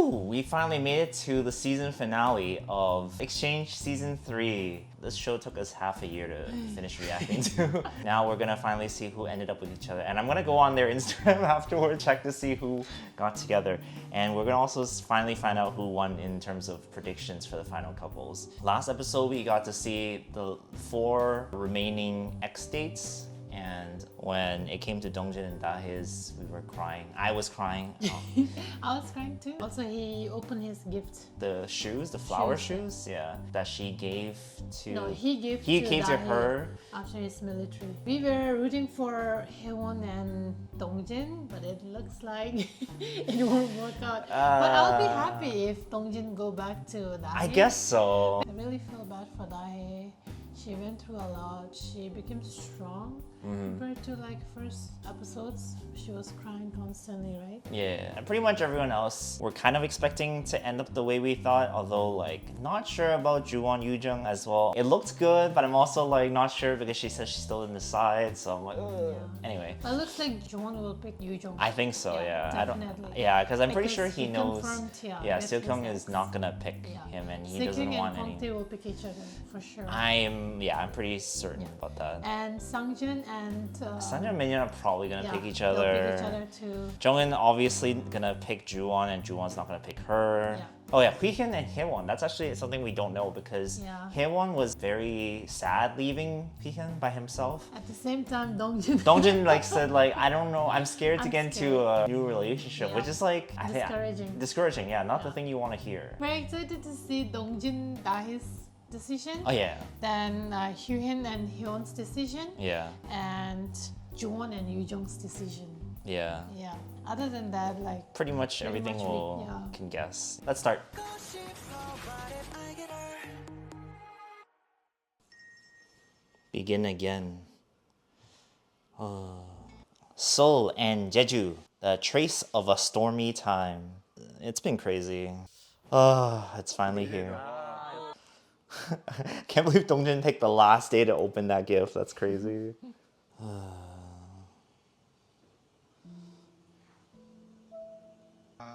Woo! We finally made it to the season finale of Exchange Season 3. This show took us half a year to finish reacting to. Now we're gonna finally see who ended up with each other. And I'm gonna go on their Instagram afterward, check to see who got together. And we're gonna also finally find out who won in terms of predictions for the final couples. Last episode, we got to see the 4 remaining ex-dates. And when it came to Jin and Da Hye's, we were crying. I was crying. I was crying too. Also, he opened his gift. The shoes, the flower shoes, yeah, that she gave to. No, he gave to her after his military. We were rooting for Haewon and Jin, but it looks like it won't work out. But I'll be happy if Jin go back to Da Hye. I guess so. I really feel bad for Da Hye. She went through a lot. She became strong compared to like first episodes. She was crying constantly, right? Yeah, and pretty much everyone else we're kind of expecting to end up the way we thought, although like not sure about Juwon Yoojung as well. It looked good, but I'm also like not sure because she says she still didn't decide, so I'm like, ugh. Anyway. But it looks like Juwon will pick Yoojung. I think so, yeah. Definitely. Because I'm pretty sure he knows. Yeah, Seo Kyung is not gonna pick him, and he doesn't want any. Seo Kyung and will pick each other for sure. I'm pretty certain about that. And Sangjin and Sanjay and Minhyun are probably gonna pick each they'll other. pick each other too. Jungin obviously gonna pick Juwon, and Juwon's not gonna pick her. Yeah. Oh yeah, Huihyun and Haewon. That's actually something we don't know because Haewon was very sad leaving Huihyun by himself. At the same time, Dongjin. Dongjin like said like, I don't know, I'm scared to get into a new relationship, which is like discouraging. Discouraging, yeah, not the thing you want to hear. Very excited to see Dongjin Da Hye's decision. Oh yeah. Then Hyun and Hyun's decision. Yeah. And Juwon and Yoojung's decision. Yeah. Yeah. Other than that, like pretty much everything we can guess. Let's start. Begin again. Seoul and Jeju, the trace of a stormy time. It's been crazy. It's finally here. Can't believe Dongjin picked the last day to open that gift. That's crazy.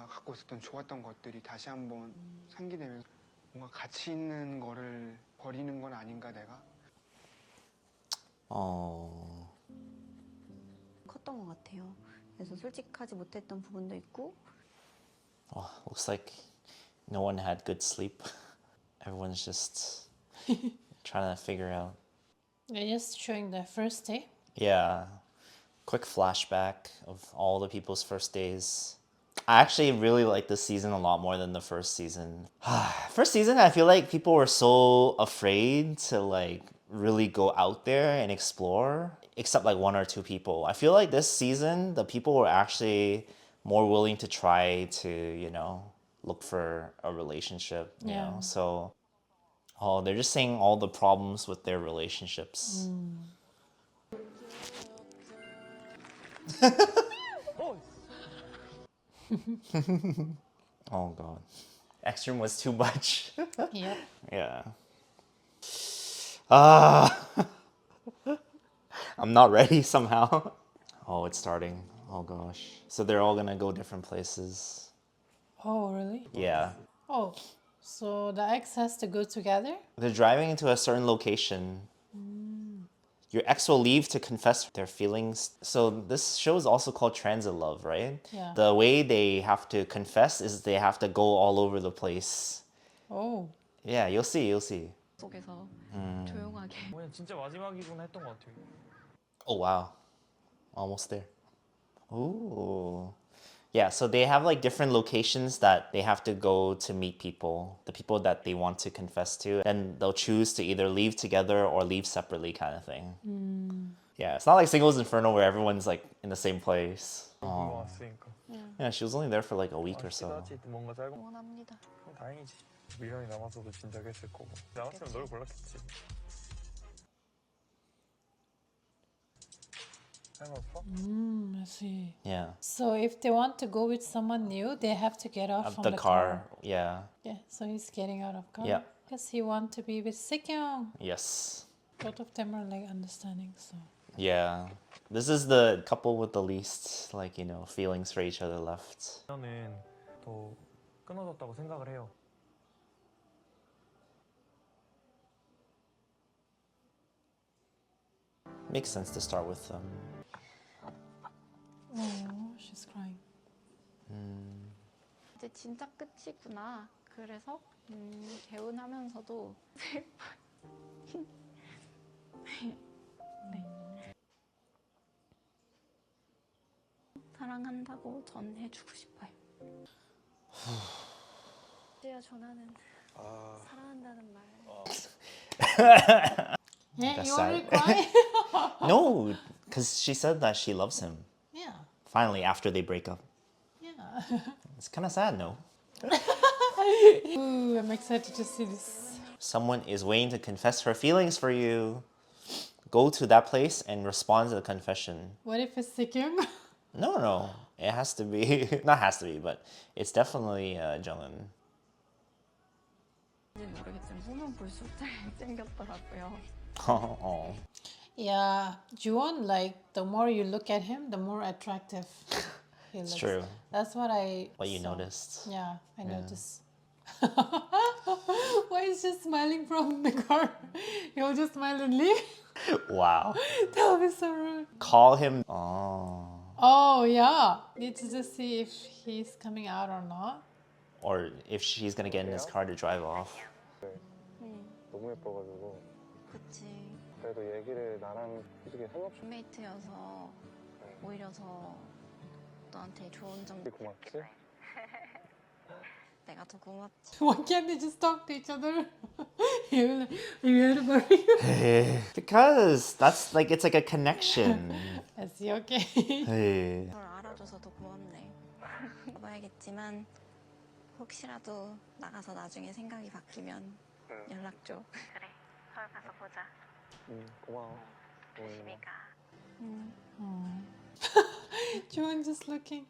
갖고 있었던 좋았던 것들이 다시 한번 상기되면서 뭔가 가치 있는 거를 버리는 건 아닌가 내가? 컸던 것 같아요. 그래서 솔직하지 못했던 부분도 있고. Looks like no one had good sleep. Everyone's just trying to figure out. They're just showing the first day. Yeah. Quick flashback of all the people's first days. I actually really like this season a lot more than the first season. First season, I feel like people were so afraid to like really go out there and explore, except like 1 or 2 people. I feel like this season, the people were actually more willing to try to, you know, look for a relationship, you know? So, they're just saying all the problems with their relationships. Oh god. Extreme was too much. Yep. Yeah. I'm not ready somehow. Oh, it's starting. Oh gosh. So they're all gonna go different places. Oh, really? Yeah. Oh, so the ex has to go together? They're driving into a certain location. Your ex will leave to confess their feelings. So this show is also called Transit Love, right? Yeah. The way they have to confess is they have to go all over the place. Oh. Yeah, you'll see, you'll see. 속에서 조용하게. 진짜 마지막이구나 했던 것 같아요. Oh wow, almost there. Ooh. Yeah, so they have like different locations that they have to go to meet people, the people that they want to confess to. Then they'll choose to either leave together or leave separately kind of thing. Yeah, it's not like Singles Inferno where everyone's like in the same place. Oh. 왔으니까. Yeah, she was only there for like a week or so. 시다지 뭔가 짧은 거 응원합니다. 다행이지. 미련이 남았어도 진작했을 거고. 나왔으면 널 골랐겠지. I see. Yeah. So if they want to go with someone new, they have to get out Of from the car. Yeah. Yeah, so he's getting out of car. Yeah. Because he wants to be with Seo. Yes. Both of them are like understanding, so. Yeah. This is the couple with the least, like, you know, feelings for each other left. 나는 더 끊어졌다고 생각을 해요. Makes sense to start with them. Oh, she's crying. 이제 진짜 끝이구나. 그래서 개운하면서도 네. 사랑한다고 전해주고 싶어요. 이제야 전하는 사랑한다는 말. Yeah, That's you already sad. cry? No, because she said that she loves him. Yeah, Finally, after they break up. yeah. It's kind of sad, no? Ooh, I'm excited to see this. Someone is waiting to confess her feelings for you. Go to that place and respond to the confession. What if it's Seo Kyung? No. It has to be, not has to be, but it's definitely Jung. 모르겠지만 보면 볼수록 잘생겼더라고요. Oh. Yeah, Juwon, like, the more you look at him, the more attractive he looks. It's true. That's what I What you saw. noticed. Yeah, I noticed. Why is she smiling from the car? He'll just smile and leave? Wow. That would be so rude. Call him. Oh. Oh, yeah. Need to just see if he's coming out or not. Or if she's gonna get in his car to drive off. 너무 예뻐가지고. 그치. 그래도 얘기를 나랑 솔직히 상관없이 룸메이트여서 오히려 더 너한테 좋은 점 고맙지? 내가 더 고맙지. Why can't they just talk to each other? You're like, are you heard about you? Because that's like, it's like a connection. Is he okay? Hey. 널 알아줘서 더 고맙네. 가봐야겠지만 혹시라도 나가서 나중에 생각이 바뀌면 연락 줘. 그래, 서울 가서 보자. 고마워. 조심히 가. Juwon just looking.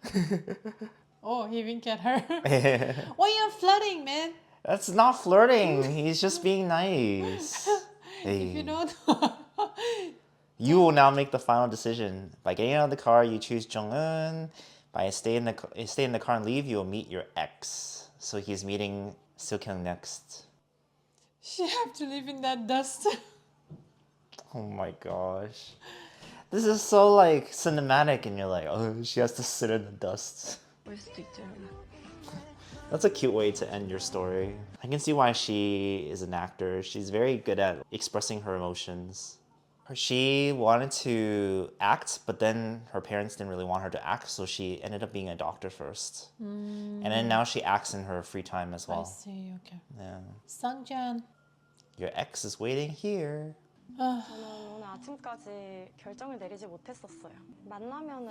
Oh, he winked at her. Why are you flirting, man? That's not flirting. He's just being nice. If you Hey. don't. You will now make the final decision. By getting out of the car, you choose Jung-eun. By stay in the car and leave, you will meet your ex. So he's meeting Seo Kyung next. She have to live in that dust. Oh my gosh. This is so like cinematic and you're like, oh, she has to sit in the dust. 올 수도 있죠. That's a cute way to end your story. I can see why she is an actor. She's very good at expressing her emotions. She wanted to act, but then her parents didn't really want her to act, so she ended up being a doctor first. And then now she acts in her free time as I well. see, okay. Yeah. Sangjan. Your ex is waiting here. 저는 오늘 아침까지 결정을 내리지 못했었어요. 만나면은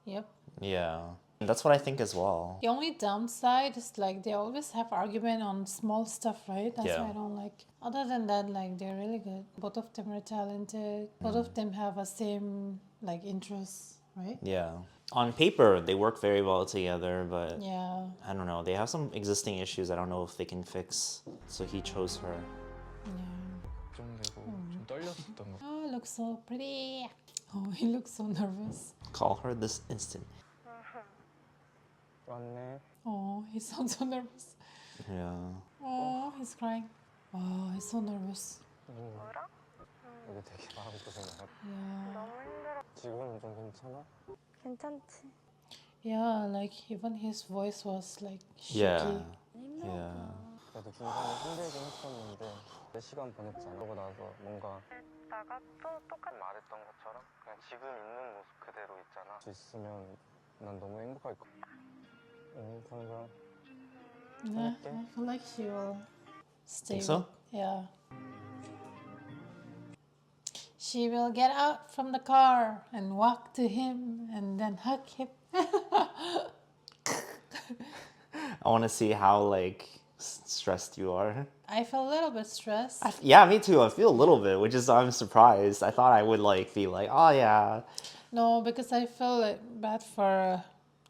Yep. Yeah. That's what I think as well. The only downside is like they always have argument on small stuff, right? That's Yeah. why I don't like. Other than that, like they're really good. Both of them are talented. Both of them have a same like interests, right? Yeah. On paper, they work very well together, but Yeah. I don't know. They have some existing issues I don't know if they can fix. So he chose her. Yeah. 걱정되고 좀 떨렸었던 거. Oh, looks so pretty. Oh, he looks so nervous. Call her this instant. 왔네. Oh, he sounds so nervous. Yeah. Oh, he's crying. Oh, he's so nervous. 이게 되게 마음고생 많아. Yeah. 지금은 좀 괜찮아? 괜찮지. Yeah, like even his voice was like shaky. Yeah. Yeah. 그래도 중간에 힘들긴 했었는데 4시간 보냈잖아. 그러고 나서 뭔가 나가 또 똑같이 말했던 것처럼 그냥 지금 있는 모습 그대로 있잖아. 수 있으면 난 너무 행복할 것 같아. 항상 Yeah, I feel like she will stay. Think so? with- Yeah. She will get out from the car and walk to him and then hug him. I want to see how like stressed you are. I feel a little bit stressed. Yeah, me too. I feel a little bit, which is I'm surprised. I thought I would like be like, oh yeah. No, because I feel like bad for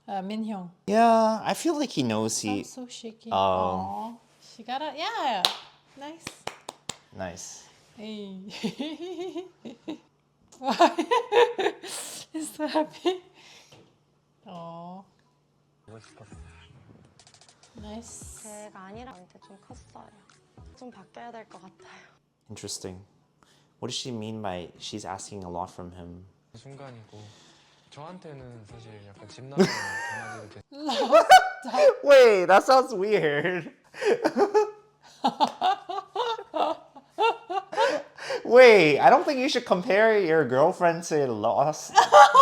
Min Hyung. Yeah, I feel like he knows I'm he. so shaky. Oh. Aw. She got it. Yeah. Nice. Nice. Hey. Why? He's so happy. Oh. 보고 싶었어. Nice. 제가 아니라한테 좀 컸어요. 좀 바뀌어야 될 것 같아요. Interesting. What does she mean by she's asking a lot from him? 순간이고 저한테는 사실 약간 집 나가는 강아지를 Wait, that sounds weird. Wait, I don't think you should compare your girlfriend to a lost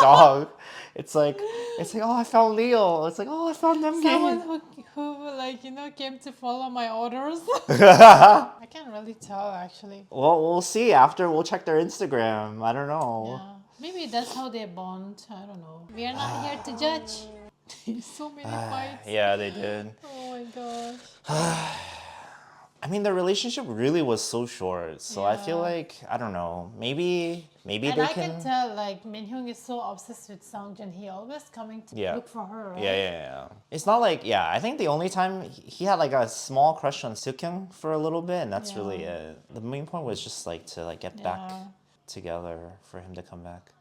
dog. It's like, oh, I found Leo. It's like, oh, I found them. Someone who like came to follow my orders. I can't really tell actually. Well, we'll see after. We'll check their Instagram. I don't know. Yeah, maybe that's how they bond. I don't know. We are not here to judge. So many fights. Yeah, they did. Oh my gosh. I mean, the relationship really was so short. So I feel Yeah. like, I don't know. Maybe And they I can. can tell like Minhyung is so obsessed with Sangjin. He always coming to Yeah. look for her. Right? Yeah. It's not like, yeah, I think the only time he had like a small crush on Seo Kyung for a little bit, and that's really Yeah. it. The main point was just like to like get back Yeah. together for him to come back.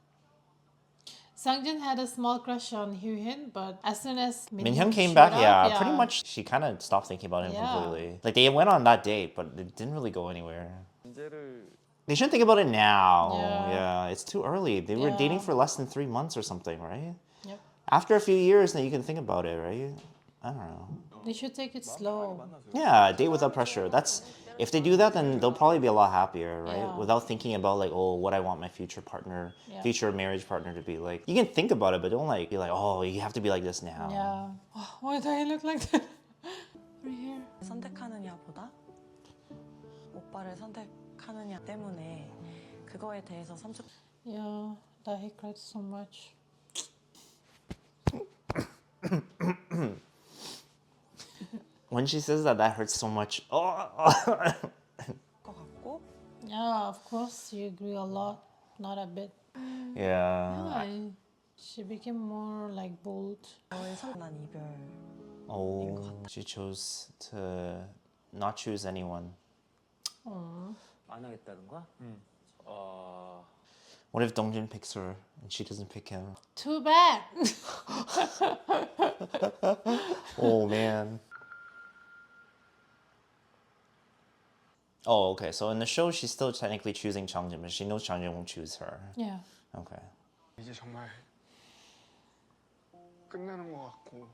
Sangjin had a small crush on Hyun, but as soon as Minhyun came showed back, up, yeah, pretty much she kind of stopped thinking about him Yeah. completely. Like they went on that date, but it didn't really go anywhere. 문제를 They shouldn't think about it now. Yeah. It's too early. They were dating Yeah. for less than 3 months or something, right? Yep. After a few years, then you can think about it, right? I don't know. They should take it slow. Yeah, date without pressure. That's if they do that, then they'll probably be a lot happier, right? Yeah. Without thinking about like, oh, what I want my future partner, Yeah. future marriage partner to be like. You can think about it, but don't like be like, oh, you have to be like this now. Yeah. Oh, why do I look like that? Right here. 선택하느냐보다 오빠를 선택하느냐 때문에 그거에 대해서 삼촌 Yeah, that he cried so much. When she says that, that hurts so much. Oh. 것 같고 Yeah, of course, you agree a lot, not a bit. Yeah. Yeah, she became more like bold. 너의 선난 이별 Oh, she chose to not choose anyone. Aw. 안 하겠다는 거야? What if Dongjin picks her and she doesn't pick him? Too bad. Oh man. Oh, okay. So in the show, she's still technically choosing Changjin, but she knows Changjin won't choose her. Yeah. Okay. 이제 정말 끝나는 것 같고.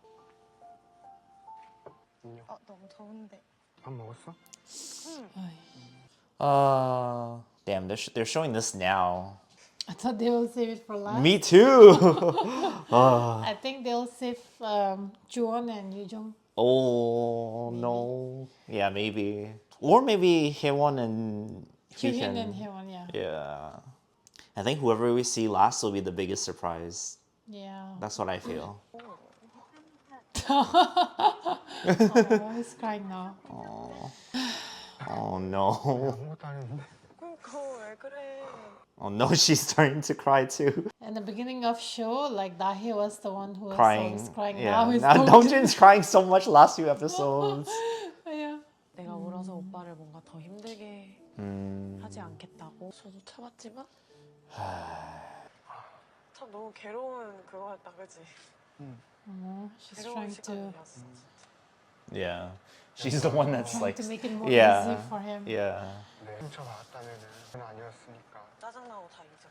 너무 더운데 밥 먹었어? Damn, they're showing this now. I thought they will save it for last. Me too. I think they'll save Juwon and Yujong. Oh no. Yeah, maybe. Or maybe Haewon and Hyun Hyun. and Haewon, yeah. Yeah. I think whoever we see last will be the biggest surprise. Yeah. That's what I feel. Oh, he's crying now. Oh no. 아무것도 안 했는데. 그러니까 왜 그래 Oh no, she's starting to cry too. In the beginning of show, like Dahi was the one who was Crying. always crying. Yeah. Now he's Now so Dongjin's crying so much last few episodes. yeah. 내가 울어서 오빠를 뭔가 더 힘들게 하지 않겠다고 저도 참았지만 참 너무 괴로운 그거였다 그치? Oh, she's 괴로운 trying to 시간이었어 Yeah. She's the one that's trying like, to make it more yeah. easy for him. yeah. 네. 훔쳐봤다면은 그건 아니었으니까. 짜증나고 다 잊어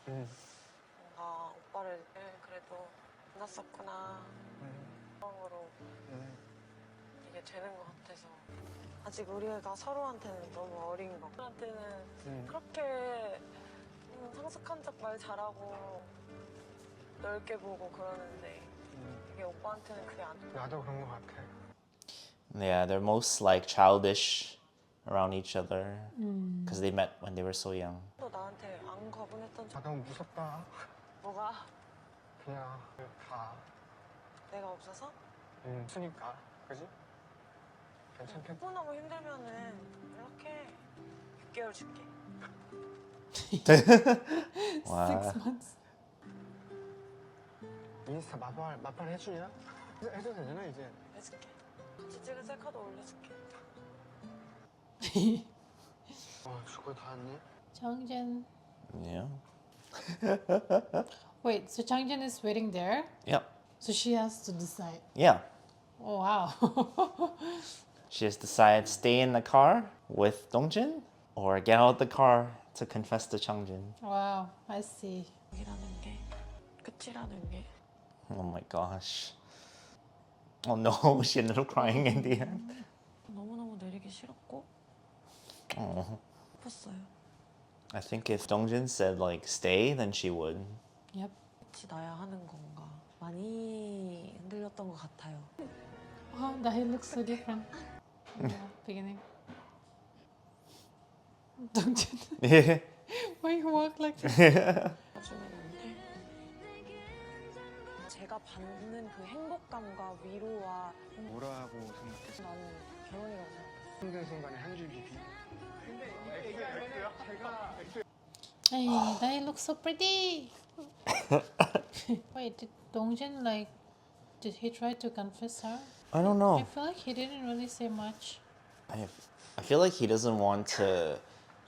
뭔가 오빠를 그래도 만났었구나 마음으로 이게 되는 것 같아서 아직 우리가 서로한테는 너무 어린 거 한테는 그렇게 상숙한 척 말 잘하고 넓게 보고 그러는데 이게 오빠한테는 그게 안 돼. 나도 그런 것 같아. Yeah, they're most like childish around each other because they met when they were so young. 또 나한테 안 거분했던 적 아, 너무 무섭다. 뭐가 그냥 가. 내가 없어서? 없으니까. 그지? 괜찮겠다. 너무 힘들면은 연락해 6개월 줄게 6 months. 인스타 마팔 해주냐? 해도 되잖아 이제. 해줄게 같이 찍은 셀카도 올려줄게 죽어 다 왔니? Changjin. Yeah. Wait, so Changjin is waiting there? Yep. So she has to decide. Yeah. Oh wow. She has decided to stay in the car with Dongjin or get out of the car to confess to Changjin. Wow, I see. 이라는 게 끝이라는 게 Oh my gosh. Oh no, she ended up crying in the end. 너무너무 내리기 싫었고 Oh. 싶었어요. I think if Dongjin said like stay, then she would. Yep. 같이 나야 하는 건가 많이 흔들렸던 것 같아요. Wow, Da Hye looks so different. In the beginning. Dongjin, Yeah. why you walk like this? 나중에는데 제가 받는 그 행복감과 위로와 뭐라고 생각했어? 나는 결혼이라고 생각했어요. 힘든 순간에 한 줄기 비. Hey, Da Hye looks so pretty. Wait, did Dongjin did he try to confess her? I don't I know. feel like he didn't really say much. I feel like he doesn't want to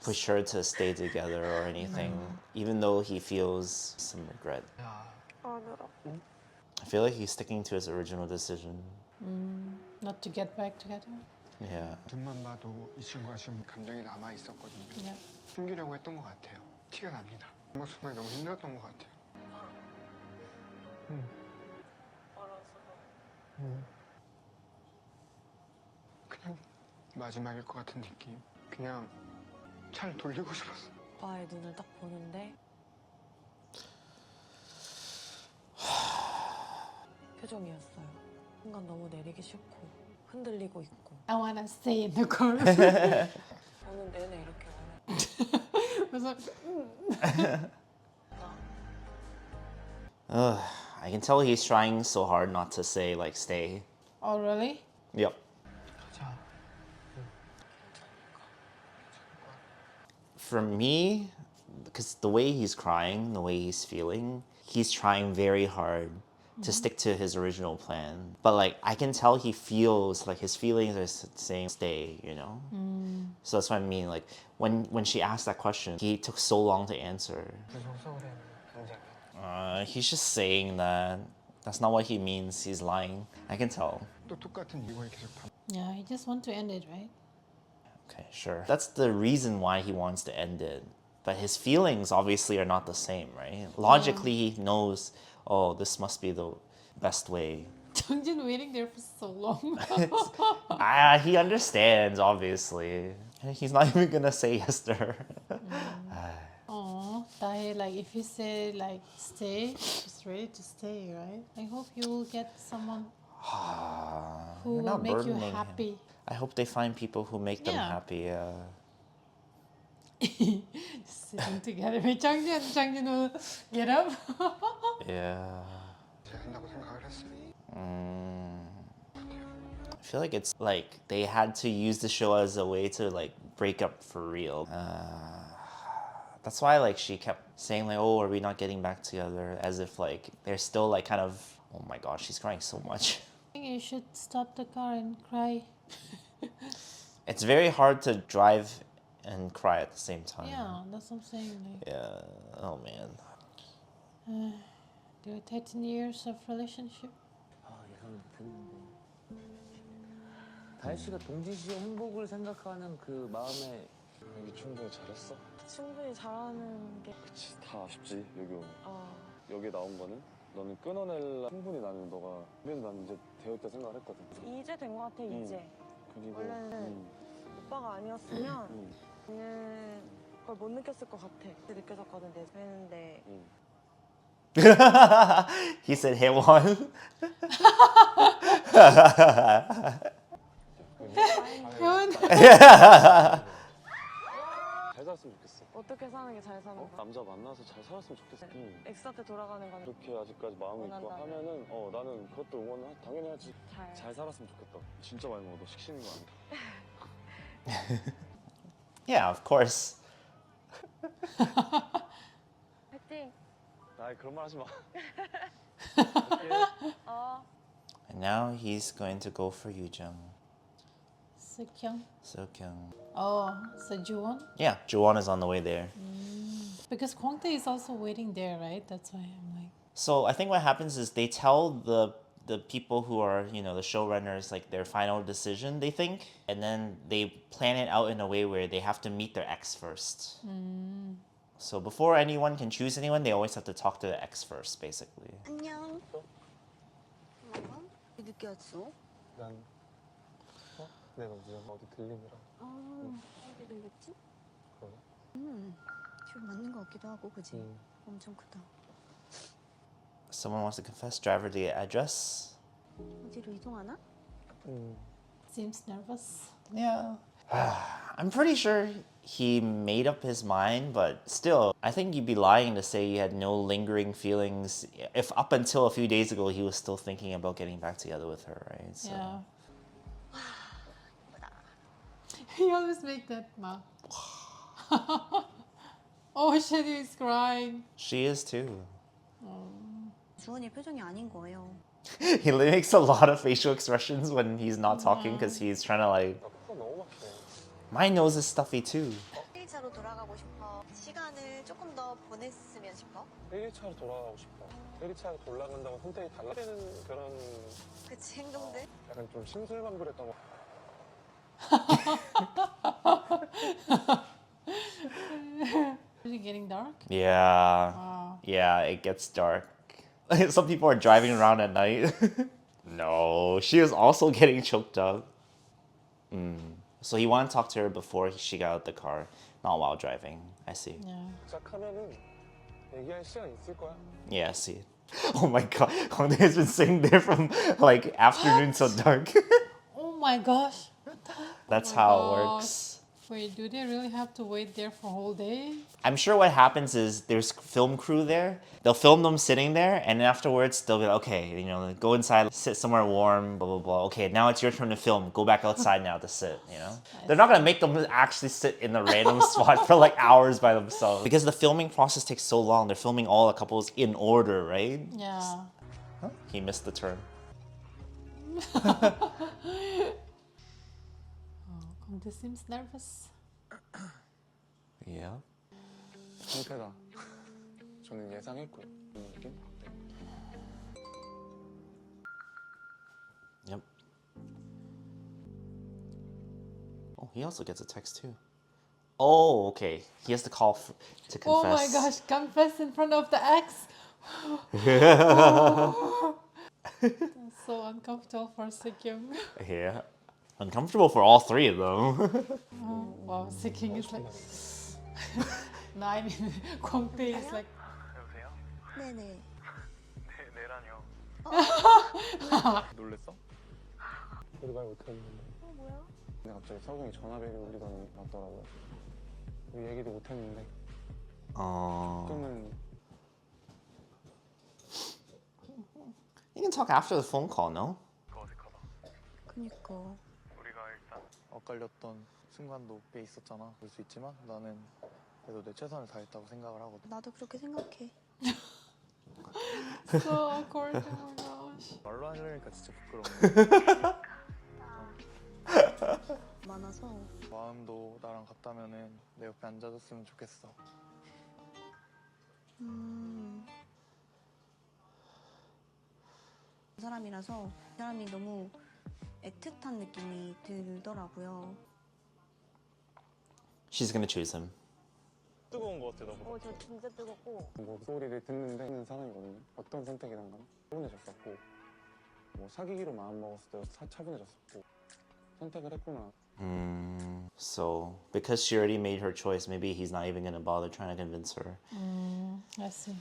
push her to stay together or anything, even though he feels some regret. 야, 안으로 I feel like he's sticking to his original decision. Not to get back together. Yeah. 눈만 봐도 이 친구가 지금 감정이 남아 있었거든요. Yeah. 숨기려고 했던 것 같아요. 티가 납니다. 그 순간이 너무 힘들었던 것 같아요. 그냥 마지막일 것 같은 느낌. 그냥 차를 돌리고 싶었어. 오빠의 눈을 딱 보는데 표정이었어요. 순간 너무 내리기 싫고 흔들리고 있고 I wanna stay in the car. 저는 내내 이렇게 원해. I was like, Ugh, I can tell he's trying so hard not to say like stay. oh really? Yep. 자, For me, because the way he's crying, the way he's feeling, he's trying very hard to stick to his original plan. But like I can tell he feels like his feelings are saying stay, you know? So that's what I mean. Like when she asked that question, he took so long to answer. 무서워서 그래. 굉장히. He's just saying that. That's not what he means. He's lying. I can tell. 또 똑같은 이거에 계속 반. Yeah, he just want to end it, right? Okay, sure. That's the reason why he wants to end it. But his feelings obviously are not the same, right? Logically, he knows, oh, this must be the best way. Dongjin waiting there for so long. He understands, obviously. And he's not even gonna say yes to her. Oh, Da Hye, like if you say like stay, she's ready to stay, right? I hope you will get someone who You're will not make you burdening him. happy. I hope they find people who make them Yeah. happy. Sitting together with Changjin will get up. Yeah. 제가 한다고 생각을 했어요. I feel like it's like they had to use the show as a way to like break up for real. That's why like she kept saying like, oh, are we not getting back together? As if like they're still like kind of, oh my god, she's crying so much. I think you should stop the car and cry. It's very hard to drive and cry at the same time. Yeah, that's what I'm saying. Like, Yeah. Oh man. there were 13 years of relationship. 아, 예상 못했는데. 다혜 씨가 동진 씨의 행복을 생각하는 그 마음에 여기 충분히 잘했어. 충분히 잘하는 게 그치, 다 아쉽지, 여기 오면. 아, 여기 나온 거는 너는 끊어낼라 충분히 나는 너가 분명히 난 이제 되었다 생각을 했거든. 이제 된 것 같아 이제. 그리고 원래는 오빠가 아니었으면 그걸 못 느꼈을 것 같아. 그때 느껴졌거든 내 했는데 He said 혜원. 잘 살았으면 좋겠어. 어떻게 사는 게 잘 사는 거야? 남자 만나서 잘 살았으면 좋겠어. 엑스한테 돌아가는 건 그렇게 아직까지 마음이 있고 원한다. 하면은 나는 그것도 응원 당연히 하지. 잘. 잘 살았으면 좋겠다. 진짜 많이 먹어. 너 식시는 거 아니다. Yeah, of course. 파이팅. 아 그런 말 하지 마. 어. And now he's going to go for Yoo-jung. Seo Kyung. Seo Kyung. Oh, so Juwon? Yeah, Juwon is on the way there. Because Kwangtae is also waiting there, right? That's why I'm like, So I think what happens is they tell the people who are, you know, the showrunners, like their final decision, they think, and then they plan it out in a way where they have to meet their ex first. So before anyone can choose anyone, they always have to talk to the ex first, basically. 안녕. 왜 늦게 왔어? 난 내가 무슨 어디 들리느라 어디 들렸지? 그러네. 지금 맞는 것 같기도 하고, 그지? 엄청 크다. Someone wants to confess, driver the address. 어디로 이동하나? Seems nervous. Yeah. I'm pretty sure he made up his mind, but still, I think you'd be lying to say you had no lingering feelings if up until a few days ago he was still thinking about getting back together with her, right? So. Yeah. He always make that mouth. Oh shit, he's crying. She is too. 주원이 표정이 아닌 거예요. He makes a lot of facial expressions when he's not talking because he's trying to like. 나 코가 너무 막히네. My nose is stuffy too. 1차로 돌아가고 싶어. 시간을 조금 더 보냈으면 싶어. 1차로 돌아가고 싶어. 1차로 돌아간다고 선택이 달라지는 그런 그치, 행동들? 약간 좀 심술만불했던 거. Is it getting dark? Yeah. Wow. Yeah, it gets dark. Some people are driving around at night. No, she was also getting choked up. So he wanted to talk to her before she got out the car, not while driving. I see. Yeah. 시작하면은 얘기할 시간 있을 거야. Yeah, I see. Oh my god, Hongdae has been sitting there from like afternoon till dark. Oh my gosh. That's Oh my how it gosh. works. Wait, do they really have to wait there for a whole day? I'm sure what happens is there's film crew there. They'll film them sitting there, and then afterwards they'll be like, okay, you know, go inside, sit somewhere warm, blah blah blah. Okay, now it's your turn to film. Go back outside now to sit. You know, they're not gonna make them actually sit in a random spot for like hours by themselves because the filming process takes so long. They're filming all the couples in order, right? Yeah. Huh? He missed the turn. Hongdae seems nervous. Yeah. 상태가 저는 예상했고요. 느낌? Yep. Oh, he also gets a text too. Oh, okay. He has to call to confess. Oh my gosh, confess in front of the ex. That's so uncomfortable for Seo Kyung. Yeah. Uncomfortable for all three of them. Oh, wow, Seo Kyung is like. No, I mean, Hongdae is like. 여보세요? 네네. 내라뇨. 놀랬어? 우리 말 못했는데. 뭐야? 근데 갑자기 서경이 전화벨이 울리더니 왔더라고요. 우리 얘기도 못했는데 Oh. 조금은 You can talk after the phone call, no? 어색하다. 그니까. 우리가 일단 엇갈렸던 순간도 꽤 있었잖아. 그럴 수 있지만 나는 그래도 내 최선을 다했다고 생각을 하거든. 나도 그렇게 생각해. So awkward. Oh my gosh. 말로 하려니까 진짜 부끄러워. 많아서. 마음도 나랑 같다면은 내 옆에 앉아줬으면 좋겠어. 그 사람이라서 그 사람이 너무 애틋한 느낌이 들더라고요. She's gonna choose him. 뜨거운 거 같아 나보다. 저 진짜 뜨겁고. 목소리를 듣는데 있는 사람이거든요. 어떤 선택이든 간에 차분해졌었고 뭐 사귀기로 마음 먹었을 때도 차분해졌었고 선택을 했구나. So, because she already made her choice, maybe he's not even gonna bother trying to convince her. I see.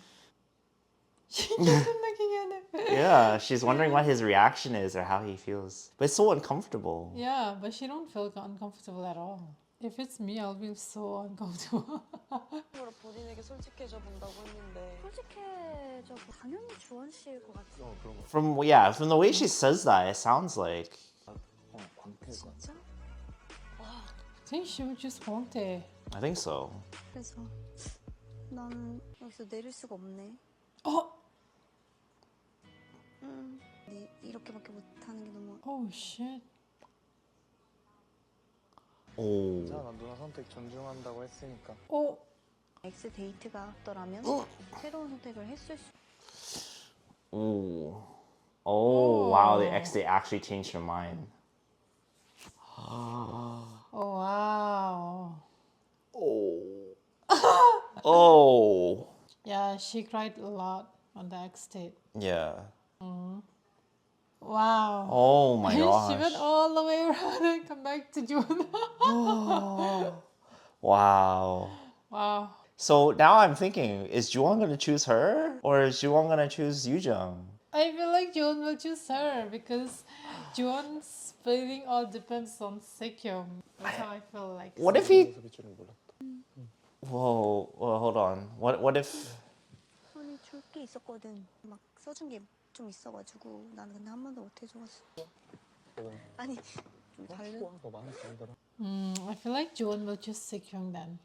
She keeps looking at him. Yeah, she's wondering what his reaction is or how he feels. But it's so uncomfortable. Yeah, but she don't feel uncomfortable at all. If it's me, I'll be so uncomfortable. 으로 본인에게 솔직해져 본다고 했는데 솔직해져 당연히 주원 씨일 것 같아. 그런 거. From the way she says that, it sounds like 광태가. 진짜? I think she would just Hongdae. I think so. 그래서 나는 여기서 내릴 수가 없네. Oh, 이렇게밖에 못하는 게 너무. oh shit. Oh. 자, 난 누나 선택 존중한다고 했으니까. Oh, X 데이트가 없더라면 새로운 선택을 했을 수. Ooh. Oh, wow, Oh. they actually changed their mind. Oh wow. Oh. Oh. Yeah, she cried a lot on the X date. Yeah. Wow. Oh my She went gosh. all the way around and come back to June. Wow. Wow. So now I'm thinking, is Juwon gonna choose her? Or is Juwon gonna choose Yoojung? I feel like June will choose her because June's feeling all depends on Sekyung. That's how I feel like. What if 그런 he... 모습일 줄은 몰랐다. Whoa, well, hold on. What if... 아니 줄 게 있었거든. 막 써준 게 좀 있어가지고 나는 근데 한 번도 못 해줘가지고. 아니 좀 다른. 축구가 더 많이 다르더라. I feel like June will choose Sekyung then.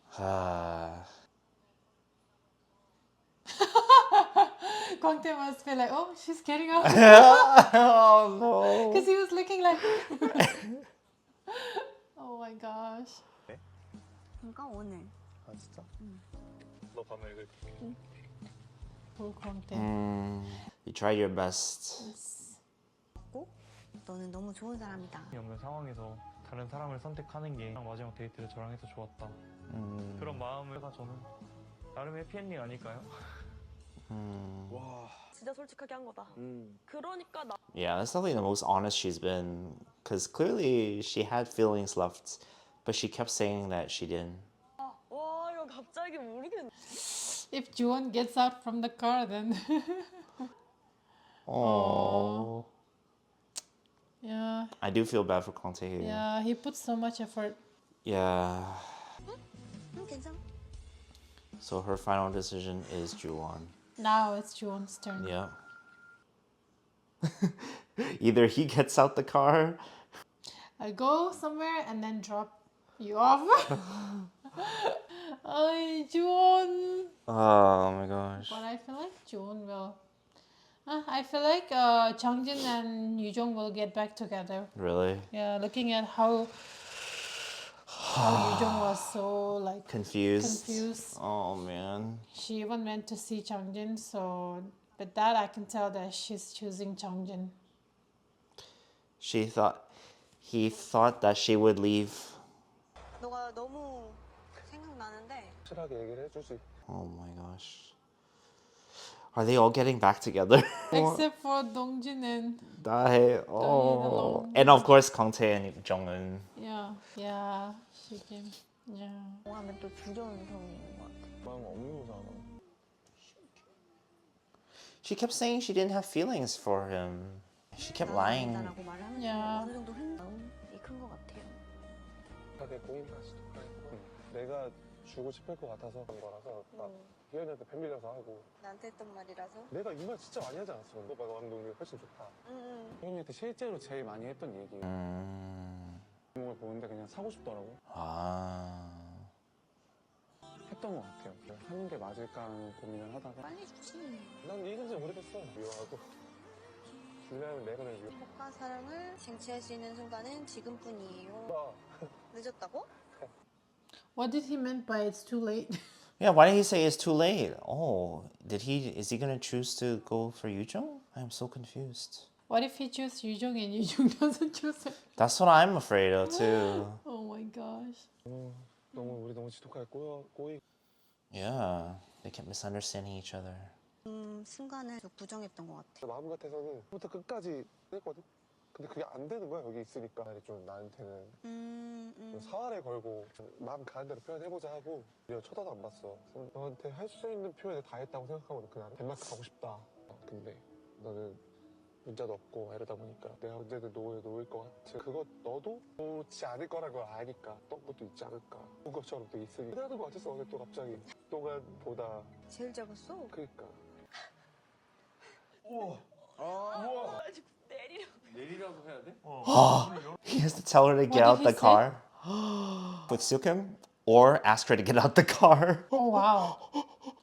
Kwangtae must feel like, oh, she's getting up. Oh no. Because he was looking like. Oh my gosh. 그러니까 오늘. 아 진짜? 너 밤에 읽을 Poor Kwangtae. You tried your best. 너는 너무 좋은 사람이다. 없는 상황에서 다른 사람을 선택하는 게 마지막 데이트를 저랑 해서 좋았다. 그런 마음을 다 저는 나름 해피엔딩 아닐까요? 와. 진짜 솔직하게 한 거다. 그러니까 나 Yeah, that's definitely the most honest she's been. Because clearly she had feelings left, but she kept saying that she didn't. 와 이거 갑자기 모르겠네. If June gets out from the car, then. Oh. Yeah. I do feel bad for Kwangtae here. Yeah, he put so much effort. Yeah. 응 괜찮아. So her final decision is Juwon. Now it's June's turn. Yeah. Either he gets out the car. I go somewhere and then drop you off. Oh, June. Oh my gosh. But I feel like June will. I feel like Chang Jin and Yoojung will get back together. Really? Yeah, looking at how Yoojung was so like Confused? confused. Oh man. She even went to see Chang Jin, so but that I can tell that she's choosing Chang Jin. He thought that she would leave. 너가 너무 생각나는데. 확실하게 얘기를 해주지. Oh my gosh. Are they all getting back together? Except for Dongjin and Da Hye. Oh. And of course Kwangtae and Jung-eun. yeah, she came. Yeah. 하면 또 두려운 성이 있는 것 같아. 마음 없는 She kept saying she didn't have feelings for him. She kept lying. 라고 말하면서 Yeah. 어느 정도 마음이 큰 것 같아요. 내 고민까지도 하고 내가 주고 싶을 것 같아서 그런 거라서 막 희연이한테 편 빌려서 하고 나한테 했던 말이라서. 내가 이 말 진짜 많이 하지 않았어. 너 마음 놓는 게 훨씬 좋다. 희연이한테 실제로 제일 많이 했던 얘기. 제목을 보는데 그냥 사고 싶더라고. 아. 했던 것 같아요. 하는 게 맞을까 하는 고민을 하다가 빨리 주지. 난 읽은 지 오래됐어. 미워하고 주려면 내가 널 미워. 행복과 사랑을 쟁취할 수 있는 순간은 지금뿐이에요. 나 늦었다고? What did he mean by it's too late? Yeah, why did he say it's too late? Oh, is he gonna choose to go for Yoojung? I'm so confused. What if he chooses Yoojung and Yoojung doesn't choose him? That's what I'm afraid of too. Oh my gosh. 우리 너무 지독하게 꼬이. Yeah, they kept misunderstanding each other. 순간을 좀 부정했던 것 같아. 마음 같아서는 처음부터 끝까지 했거든. 근데 그게 안 되는 거야 여기 있으니까. 좀 나한테는 좀 사활에 걸고 마음 가는 대로 표현해보자 하고 내가 쳐다도 안 봤어. 너한테 할 수 있는 표현을 다 했다고 생각하고 그날 덴마크 가고 싶다. 근데 너는 문자도 없고 이러다 보니까 내가 언제든 놓일 것 같아. 그거 너도 놓지 않을 거라는 걸 아니까 어떤 것도 있지 않을까. 그런 것처럼 또 있으니 그래도 같았어. 오늘 또 갑자기 동안보다 제일 작았어. 그니까. 내리라고 해야 돼? He has to tell her to get did out he the say? car with Seo Kyung, or ask her to get out the car. Oh wow.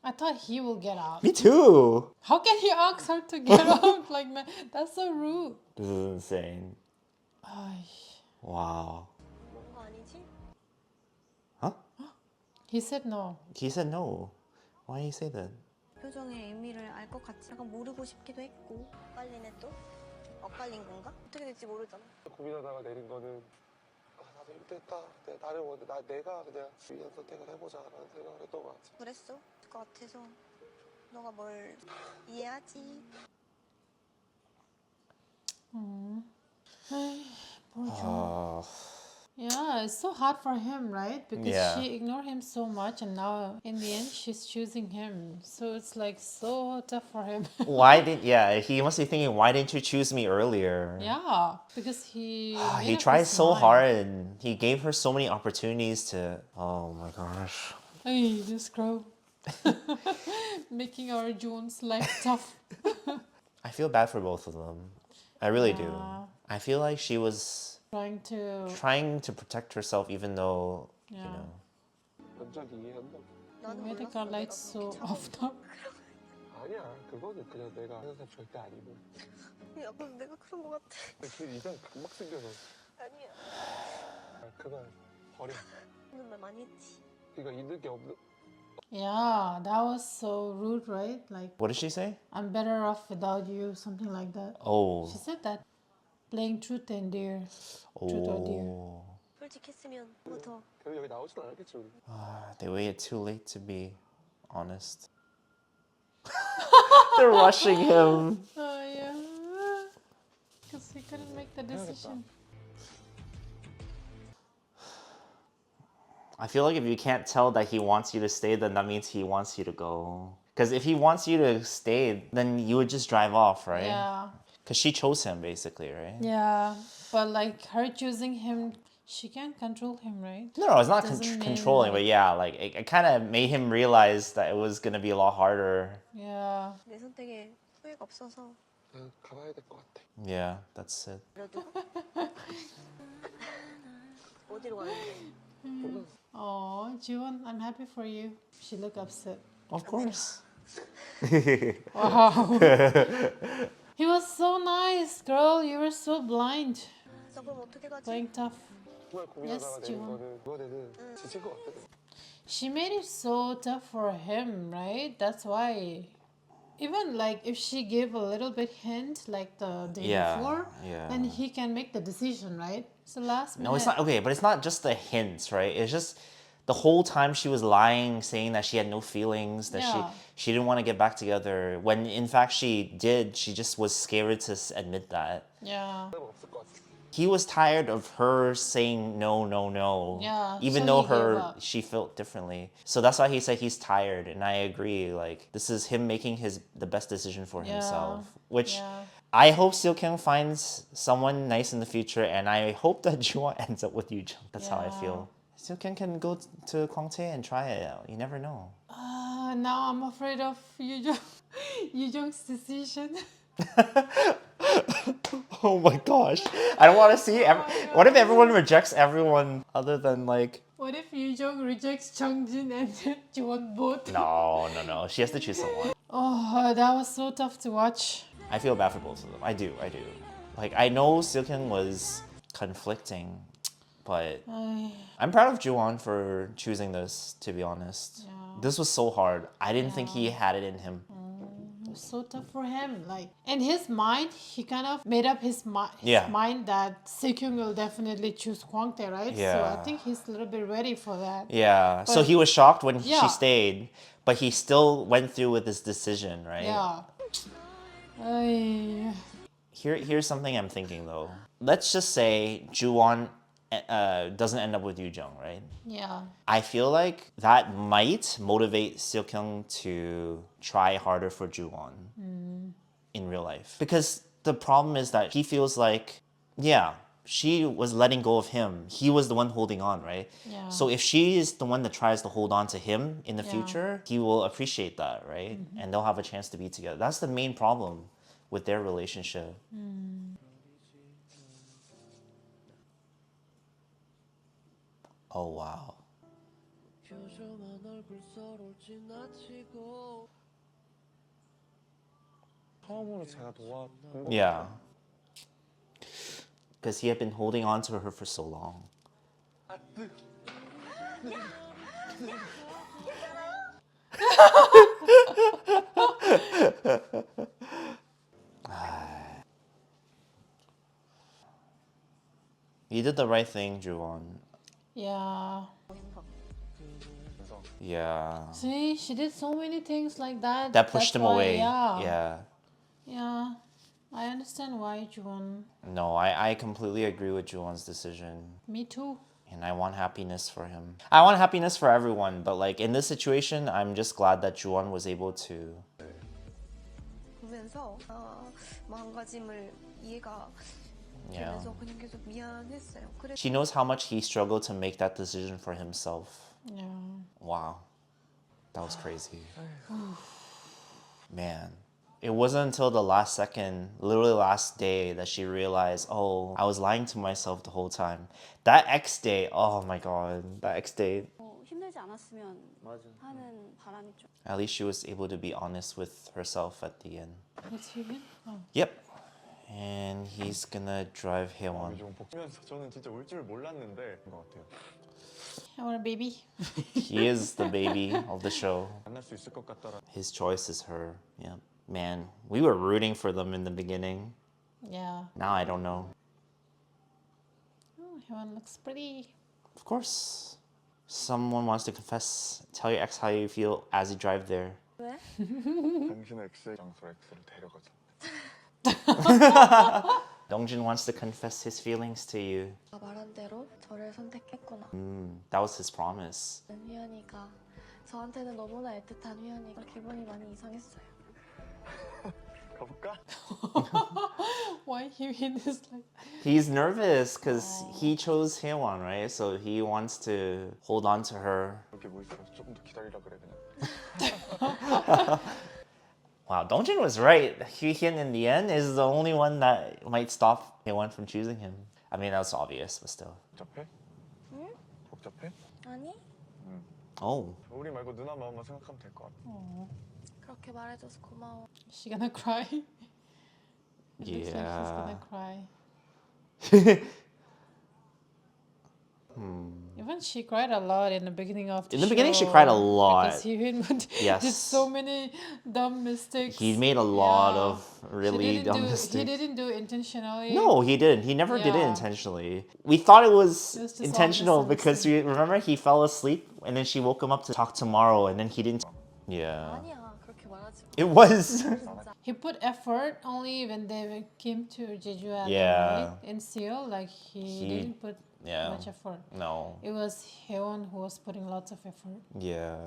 I thought he will get out. Me too. How can he ask her to get out? Like, man, that's so rude. This is insane. Ay. Wow. 그거 아니지? He said no. He said no. Why did he say that? 표정의 의미를 알 것 같지. 약간 모르고 싶기도 했고. 빨리네 또. 엇갈린 건가? 어떻게 될지 모르잖아. 고민하다가 내린 거는 나도 힘들다. 내가 그냥 위한 선택을 해보자라는 생각을 했던 것 같아. 그랬어? 것 같아서 너가 뭘 이해하지? Poor Jung. Yeah, it's so hard for him, right? Because Yeah. she ignored him so much, and now in the end, she's choosing him. So it's like so tough for him. He must be thinking, why didn't you choose me earlier? Yeah, because he made He up tried his so mind. hard and he gave her so many opportunities to. Oh my gosh. Hey, this crow. Making our Jones' life tough. I feel bad for both of them. I really do. Yeah. I feel like she was Trying to. trying to protect herself even though, you Yeah. know. 완전 이해한다. 나는 Why they 몰랐어. got 내가 lights so 그렇게 off up? 아니야, 그거는 그냥 내가 하는 사람 절대 아니고. 약간 내가 그런 거 같아. 그 이상 강막 생겨서. 아니야. 그만 버려. 오늘 말 많이 했지. 그러니까 있는 게 없는. Yeah, that was so rude, right? Like, What did she say? I'm better off without you, something like that. Oh. She said that. Playing truth and dare. Truth or dare. Oh. 솔직했으면 뭐 더. 결국 여기 나오진 않았겠지 우리. They waited too late to be honest. They're rushing him. Oh, yeah. Because he couldn't make the decision. I feel like if you can't tell that he wants you to stay, then that means he wants you to go. Because if he wants you to stay, then you would just drive off, right? Yeah. Because she chose him, basically, right? Yeah. But like her choosing him, she can't control him, right? No, it's not Doesn't mean, controlling, but like- yeah, like it kind of made him realize that it was gonna be a lot harder. Yeah. 내 선택에 후회가 없어서 그냥 가봐야 될 것 같아. Yeah, that's it. 그래도 어디로 가는데? Oh, Jiwon, I'm happy for you. She looked upset. Of course. Wow. He was so nice, girl. You were so blind. 나 그럼 어떻게 가지? Playing tough. 정말 고민하다가 Yes, 내린 지원. 거는 이번에는 지칠 것 같아. She made it so tough for him, right? That's why. Even like if she gave a little bit hint like the day Yeah, before, yeah. then he can make the decision, right? So last minute. No, it's not okay, but it's not just the hints, right? It's just the whole time she was lying, saying that she had no feelings, that Yeah. she didn't want to get back together. When in fact she did, she just was scared to admit that. Yeah. 없을 것 같아. He was tired of her saying no, no, no. Yeah, Even so though he gave up. she felt differently. So that's why he said he's tired, and I agree. Like this is him making the best decision for Yeah, himself. Which yeah. I hope Seo Kyung finds someone nice in the future, and I hope that Juwon ends up with Yoo Jung. That's how I Yeah. feel. Seo Kyung can go to Kwangtae and try it out. You never know. Now I'm afraid of Yoo Jung's decision. Oh my gosh. I don't want to see. What if everyone rejects everyone other than like. What if Yoo Jung rejects Chang Jin and Jiwon both? No. She has to choose someone. Oh, that was so tough to watch. I feel bad for both of them. I do. Like, I know Seo Kyung was conflicting, but I'm proud of Juwon for choosing this, to be honest. Yeah. This was so hard. I didn't think he had it in him. It was so tough for him. Like in his mind, he kind of made up his Yeah. mind that Sekyung will definitely choose Kwangtae, right? So Yeah. I think he's a little bit ready for that. Yeah. So But- he was shocked when Yeah. she stayed, but he still went through with his decision, right? Yeah. Ay. Here's something I'm thinking though. Let's just say Juwon doesn't end up with Yoo Jung, right? Yeah. I feel like that might motivate Seo Kyung to try harder for Juwon in real life. Because the problem is that he feels like, yeah, she was letting go of him. He was the one holding on, right? Yeah. So if she is the one that tries to hold on to him in the Yeah. future, he will appreciate that, right? And they'll have a chance to be together. That's the main problem with their relationship. Oh, wow. 처음으로 제가 도와준 거. Yeah. Because he had been holding on to her for so long. You did the right thing, Juwon. Yeah. Yeah. See, she did so many things like that. That pushed That's him why, away. Yeah. Yeah. Yeah. I understand why, Juwon. No, I completely agree with Juwon's decision. Me too. And I want happiness for him. I want happiness for everyone, but like in this situation, I'm just glad that Juwon was able to. 보면서 마음가짐을 이해가 Yeah. 되면서 그냥 계속 미안했어요. 그래 She knows how much he struggled to make that decision for himself. Yeah. Wow. That was crazy. Man. It wasn't until the last second, literally last day, that she realized, oh, I was lying to myself the whole time. That X day, oh my god, that X day. 힘들지 않았으면 맞아. 하는 바람이 좀. At least she was able to be honest with herself at the end. What's he in? Oh. Yep. And he's gonna drive 마음이 Haewon. 좀 복면서 저는 진짜 울 줄 몰랐는데 그런 것 같아요. I want a baby. He is the baby of the show. 만날 수 있을 것 같더라. His choice is her. Yeah. Man, we were rooting for them in the beginning. Yeah. Now I don't know. Oh, Hyun looks pretty. Of course. Someone wants to confess. Tell your ex how you feel as you drive there. 왜? 당신의 X의 장소로 X를 데려가자. Dongjin wants to confess his feelings to you. 말한 대로 저를 선택했구나. That was his promise. 휘연이가 저한테는 너무나 애틋한 휘연이가 기분이 많이 이상했어요. 가볼까? Why Hyun is like. He's nervous because he chose Haewon, right? So he wants to hold on to her. 여기 뭐 있어? 조금 더 기다리라 그래 그냥. Wow, Dongjin was right. Hyun in the end is the only one that might stop Haewon from choosing him. I mean, that's obvious, but still. 복잡해? 응? 복잡해? 아니? Oh. 우리 말고 누나 마음만 생각하면 될 것 같아. 그렇게 말해줘서 고마워. Is she gonna cry? It looks like she's Yeah. gonna cry. Even she cried a lot in the beginning of the In the beginning, she show, cried a lot. because Hyun Yes. did so many dumb mistakes. He made a lot Yeah. of really dumb He mistakes. didn't do it intentionally. No, he didn't. He never did it Yeah. intentionally. We thought it was It was just intentional all because we remember he fell asleep and then she woke him up to talk tomorrow and then he didn't. Yeah. 아니야, 그렇게 말하지 마. It was. He put effort only when they came to Jeju Island, Yeah. right? In Seoul, like he didn't put Yeah. much effort. No. It was Hyun who was putting lots of effort, Yeah.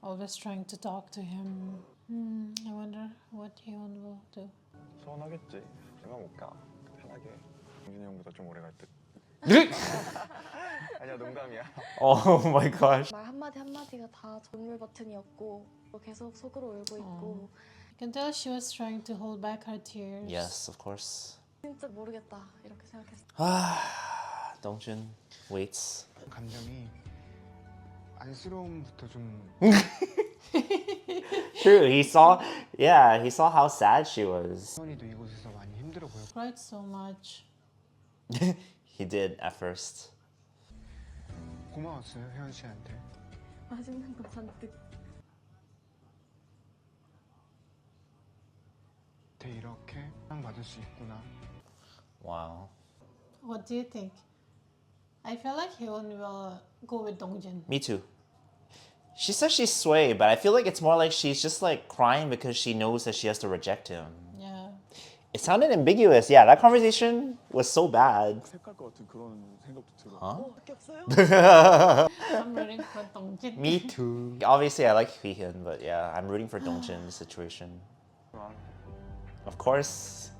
always trying to talk to him. I wonder what Hyun will do. 서운하겠지. 그만 못 가. 편하게. 정진이 형보다 좀 오래 갈 듯. 아니야 농담이야. Oh my gosh. 말 한마디 한마디가 다 전율 버튼이었고 계속 속으로 울고 있고 You can tell she was trying to hold back her tears. Yes, of course. 진짜 모르겠다 이렇게 생각했어. Dongjin waits. 감정이 안쓰러움부터 좀 True, he saw how sad she was. 혜원이도 이곳에서 많이 힘들어 보여. Cried so much. He did at first. 고마웠어요 혜원 씨한테. 맛있는 거 잔뜩. 이렇게 사랑받을 수 있구나. Wow. What do you think? I feel like Hyun will go with Dongjin. Me too. She says she's swayed, but I feel like it's more like she's just like crying because she knows that she has to reject him. Yeah. It sounded ambiguous. Yeah, that conversation was so bad. 색깔 것 같은 그런 생각도 들어. Huh? 밖에 없어요? I'm rooting for Dongjin. Me too. Obviously, I like Hyun, but yeah, I'm rooting for Dongjin in this situation. Of course.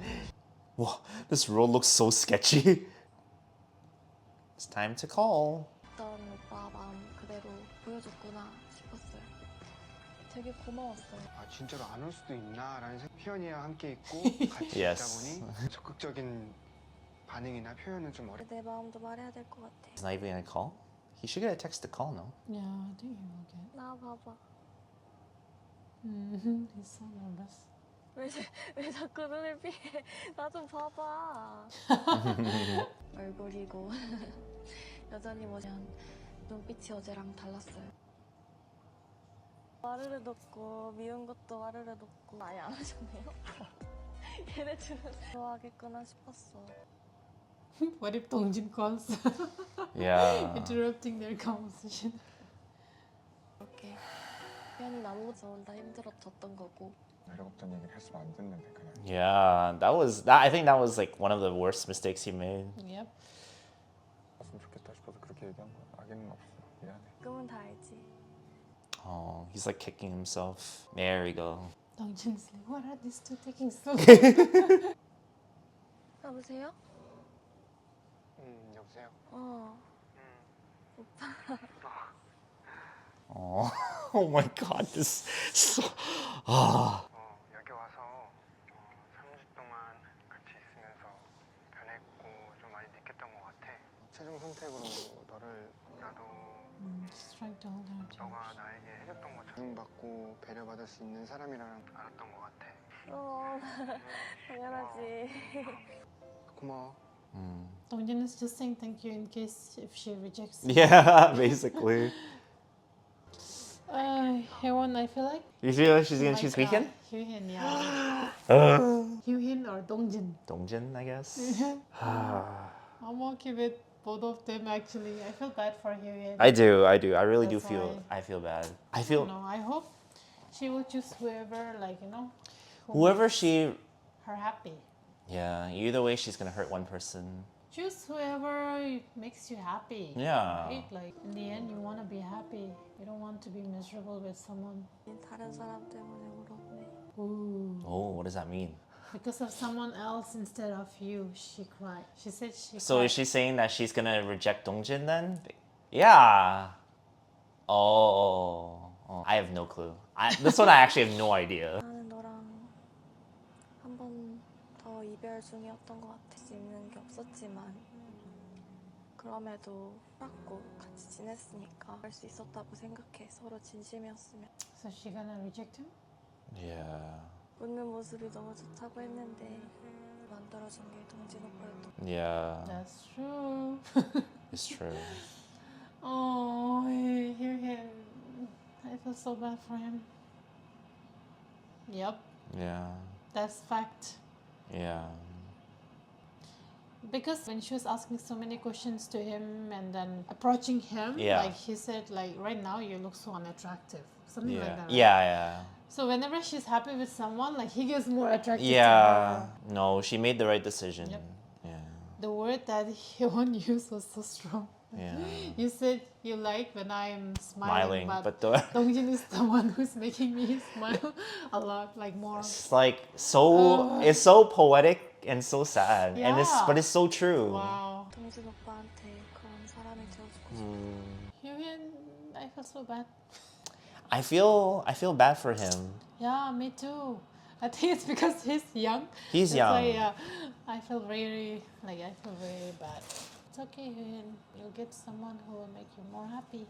Whoa, this road looks so sketchy. It's time to call. 어떤 오빠 마음 그대로 보여줬구나 싶었어요. 되게 고마웠어요. 아 진짜로 안 올 수도 있나라는 생각. 혜연이랑 함께 있고 같이 Yes. 있다 보니 적극적인 반응이나 표현은 좀 어려. 내 마음도 말해야 될 것 같아. He's not even gonna call? He should get a text to call, no? Yeah, I think he will get. 나 봐봐. He's so nervous. 왜 자꾸 눈을 피해? 나 좀 봐봐. 얼굴이고 여전히 보면 눈빛이 어제랑 달랐어요. 와르르 돋고 미운 것도 와르르 돋고 아예 안 하셨네요. 얘네 둘은 좋아하겠구나 싶었어. What if Dongjin calls? Yeah. Interrupting their conversation. 그렇게 혜연이 아무것도 혼자 힘들어졌던 거고 매력 없던 얘기를 했으면 안 됐는데 그날. Yeah, that. I think that was like one of the worst mistakes he made. Yep. 봤으면 좋겠다 싶어서 그렇게 얘기한 거야. 악의는 없어. 미안해. 꿈은 다 알지. Oh, he's like kicking himself. There we go. Dongjin's like, what are these two taking so 여보세요? 여보세요? Oh, oh my God, this. So, 여기 와서 3주 동안 같이 있으면서 변했고 좀 많이 느꼈던 것 같아. 최종 선택으로 너를 나도 Just trying to hold her. 너가 나에게 해줬던 것처럼 사랑받고 배려받을 수 있는 사람이라는 알았던 것 같아. 당연하지. 고마워. Dongjin is just saying thank you in case if she rejects. yeah, basically. Haewon, I feel like. You feel like she's gonna like, choose Hee-Hin? Hee-Hin, yeah. Hee-Hin or Dongjin. Dongjin, I guess. I'm okay with both of them actually. I feel bad for Hee-Hin. I do. I really do That's feel. why. I feel bad. I I feel don't know. I hope she will choose whoever, like, who whoever makes she. her happy. Yeah. Either way, she's gonna hurt one person. Choose whoever makes you happy. Yeah. Right? Like, in the end, you want to be happy. You don't want to be miserable with someone. 다른 사람 때문에 울었네. Ooh. Oh, what does that mean? Because of someone else instead of you, she cried. She said she So cried. is she saying that she's gonna reject Dongjin then? Yeah. Oh. I have no clue. This one I actually have no idea. 나는 너랑 한 번 더 이별 중이었던 것 같아. 수 있는 게 없었지만 그럼에도 찾고 같이 지냈으니까 할 수 있었다고 생각해. 서로 진심이었으면. So she gonna reject him? Yeah. 웃는 모습이 너무 좋다고 했는데 만들어준 게 동진 오빠였던. Yeah. That's true. It's true. Oh, I hear him. I feel so bad for him. Yep, Yeah. that's fact. Yeah. Because when she was asking so many questions to him and then approaching him, Yeah. like he said, like right now you look so unattractive. Something Yeah. like that. Right? Yeah. So whenever she's happy with someone, like he gets more attracted Yeah. to Yeah. her. No, she made the right decision. Yep. Yeah. The word that Hyun used was so strong. Yeah. You said you like when I am smiling, Smiling, but but the Dongjin is the one who's making me smile a lot, like more. it's like so. It's so poetic and so sad, and Yeah. but it's so true. Wow. 동진 오빠한테 그런 사람이 되어주고 싶어. Hyun, I feel so bad. I feel bad for him. Yeah, me too. I think it's because he's young. He's That's young. why, yeah, I feel very bad. It's okay, Hyun. You'll get someone who will make you more happy.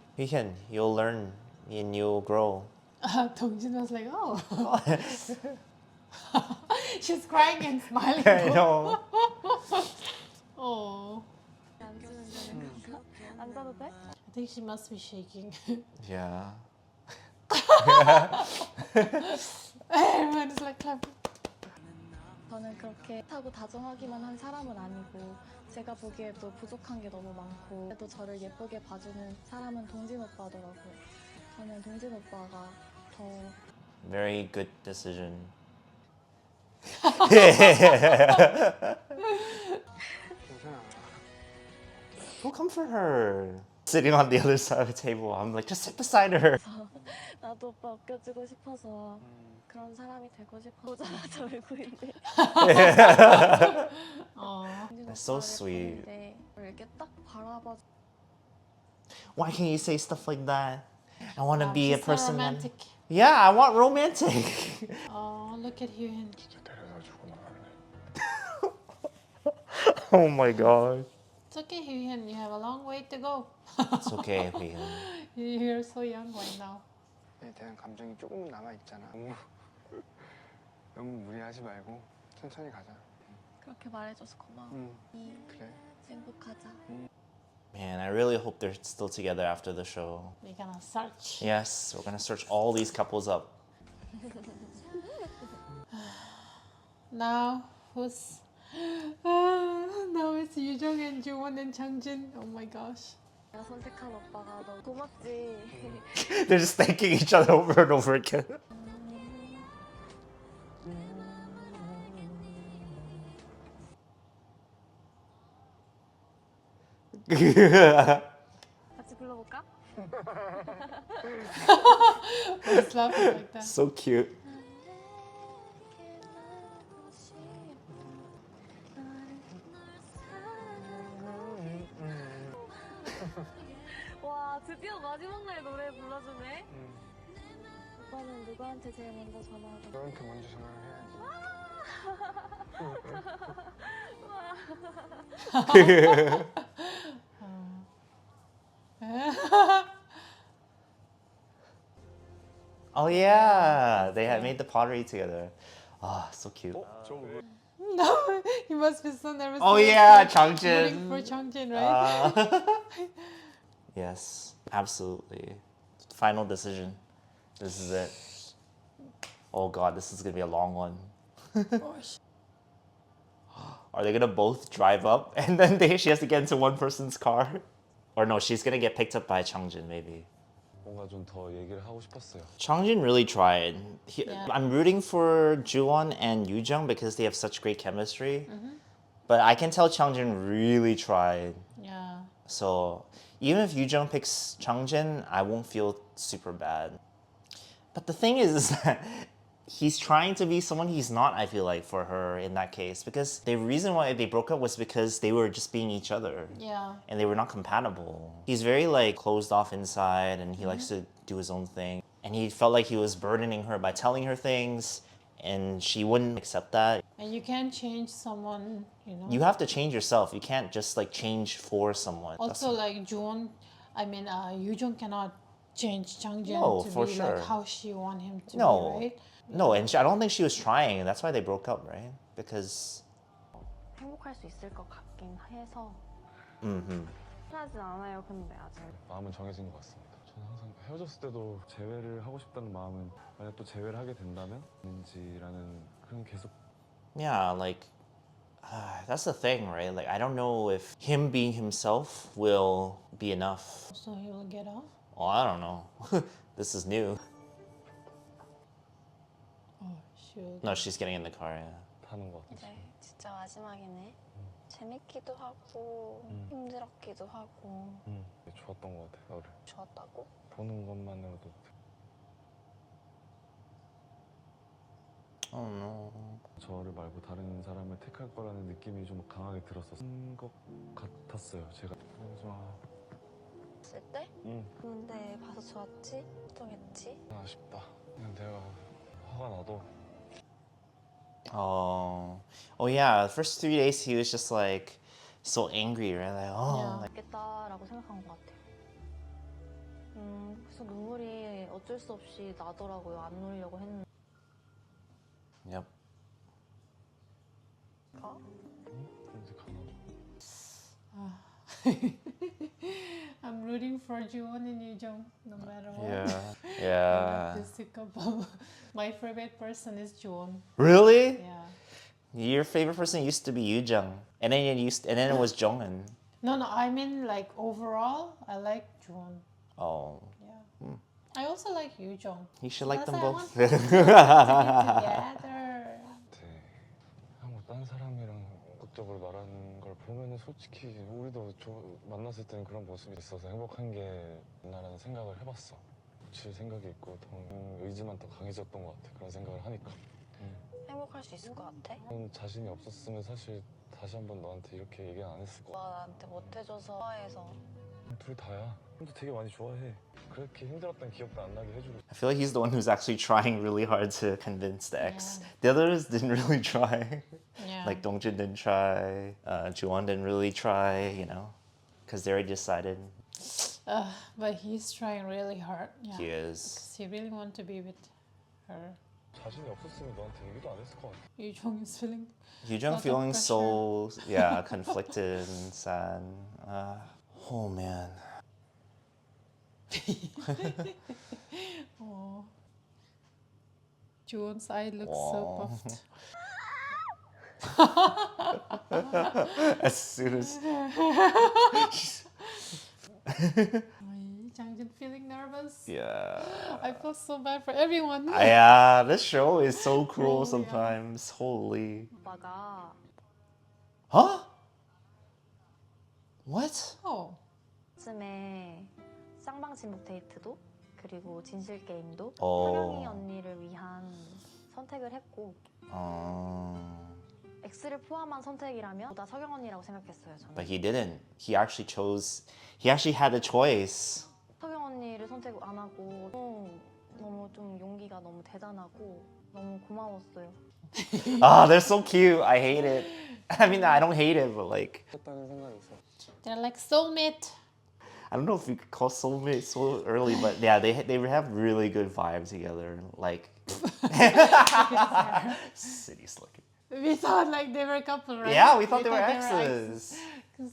You'll learn and you'll grow. Dongjin was like, oh. She's crying and smiling. I know. Oh. 안 주는 데는 안 자도 돼? I think she must be shaking. Yeah. Everyone is like clapping. 저는 그렇게 하고 다정하기만 한 사람은 아니고 제가 보기에도 부족한 게 너무 많고 그래도 저를 예쁘게 봐주는 사람은 동진 오빠더라고요. 저는 동진 오빠가 더 Very good decision. 괜찮아. Go comfort her. Sitting on the other side of the table, I'm like, just sit beside her. 나도 오빠 웃겨주고 싶어서 그런 사람이 되고 싶어. 보자마자 울고 있네. Oh. That's so sweet. 이렇게 딱 바라봐. Why can't you say stuff like that? I want to Wow, be a she's so person. romantic. Yeah, I want romantic. Oh, look at Hyun. 진짜 데려다 주고 말래. Oh my god. It's okay, Hyun. You have a long way to go. It's okay, Hee-Hin. You're so young right now. 에 대한 감정이 조금 남아 있잖아. 너무 무리하지 말고 천천히 가자. 그렇게 말해줘서 고마워. 그래. 행복하자. Man, I really hope they're still together after the show. We're gonna search. Yes, we're gonna search all these couples up. Now, who's... Now it's Jung and Jung and Chang Jin. Oh my gosh. 내가 선택한 오빠가 너무 고맙지. They're just thanking each other over and over again. 같이 불러볼까? Who's laughing like that? So cute. 와, 드디어 마지막 날 노래 불러주네. 오빠는 누구한테 제일 먼저 전화하고? 너한테 먼저 전화를 해야지. Oh yeah, they had made the pottery together. Ah, so cute. No, he must be so nervous. Oh He was, yeah, like, Chang rooting for Jin. Chang Jin, right? Yes, absolutely. Final decision. This is it. Oh god, this is gonna be a long one. Gosh. Are they gonna both drive up and then she has to get into one person's car? Or no, she's gonna get picked up by Changjin maybe. 뭔가 좀 더 얘기를 하고 싶었어요. Changjin really tried. Yeah. I'm rooting for Juwon and Yoojung because they have such great chemistry. But I can tell Changjin really tried. Yeah. So even if Yoojung picks Changjin, I won't feel super bad. But the thing is that he's trying to be someone he's not, I feel like, for her in that case. Because the reason why they broke up was because they were just being each other. Yeah. And they were not compatible. He's very like closed off inside and he likes to do his own thing. And he felt like he was burdening her by telling her things and she wouldn't accept that. And you can't change someone, you know. You have to change yourself. You can't just like change for someone. Also, like Yoojung cannot change Chang Jin No, to for be sure. like how she want him to No. be, right? No, and I don't think she was trying. That's why they broke up, right? Because 행복할 수 있을 것 같긴 해서. mhm. 하진 않아요, 근데 아직. 마음은 정해진 것 같습니다. 저는 항상 헤어졌을 때도 재회를 하고 싶다는 마음은 만약 또 재회를 하게 된다면 는지라는 그런 계속 Yeah, like that's the thing, right? Like I don't know if him being himself will be enough. So he will get off. Oh, I don't know. This is new. Oh shoot. No, she's getting in the car. Yeah. 타는 것 같아요. 이제 진짜 마지막이네. 재밌기도 하고 힘들었기도 하고 좋았던 것 같아, 너를. 좋았다고? 보는 것만으로도 Oh no. 저를 말고 다른 사람을 택할 거라는 느낌이 좀 강하게 들었었던 것 같았어요, 제가. 봤을 때? 근데 봐서 좋았지? 걱정했지? 아쉽다. 그냥 내가 화가 나도 Oh. Oh yeah. The first 3 days he was just like so angry, right? Like Yeah. like 겠다라고 생각한 것 같아요. 그래서 눈물이 어쩔 수 없이 나더라고요. 안 울려고 했는데. yep. 이제 가나. I'm rooting for Jiwon and Yoojung no matter what. Yeah. I Yeah. love this couple. My favorite person is Jiwon. Really? Yeah. Your favorite person used to be Yoojung, and then it was Jonghyun. No, I mean like overall, I like Jiwon. Oh, Yeah. I also like Yoojung. you should like That's them why I both. want them to be together. 뭐 딴 사람이랑 적극적으로 말하는 걸 보면은 솔직히 우리도 만났을 때는 그런 모습이 있어서 행복한 게 나라는 생각을 해봤어. 고칠 생각이 있고 더 의지만 더 강해졌던 것 같아. 그런 생각을 하니까. 행복할 수 있을 것 같아? 그런 자신이 없었으면 사실 다시 한번 너한테 이렇게 얘기 안 했을 거야. 오빠 나한테 못해줘서 좋아해서. 둘이 다야. 형도 되게 많이 좋아해. 그렇게 힘들었던 기억도 안 나게 해주고. I feel like he's the one who's actually trying really hard to convince the ex. Yeah. The others didn't really try. Yeah. Like Dongjin didn't try, Juwon didn't really try, you know, because they already decided But he's trying really hard. Yeah. he is. Because he really wants to be with her. 자신이 없었으면 너한테 얘기도 안 했을 것 같아. Yoojung is feeling. Yoojung Lot of feeling so conflicted and sad. Oh man. Oh. Jiwon's eye looks Wow. so puffed. As soon as Changjin feeling nervous. yeah. I feel so bad for everyone. Yeah, this show is so cruel Oh, yeah. sometimes. Holy. 오빠가 Huh? What? Oh. 쯤에 쌍방진목 데이트도 그리고 진실 게임도 어. 서경이 언니를 위한 선택을 했고 X를 포함한 선택이라면 보다 서경 언니라고 생각했어요. 저는. But he didn't. He actually had a choice. 서경 언니를 선택 안 하고 너무 좀 용기가 너무 대단하고 너무 고마웠어요. Ah, they're so cute. I hate it. I mean, I don't hate it, but like, 했다는 생각이 있어. They're like soulmate. I don't know if you could call soulmate so early, but yeah, they have really good vibes together. Like, city slicker. We thought like they were a couple, right? Yeah, we thought they were exes. exes. Because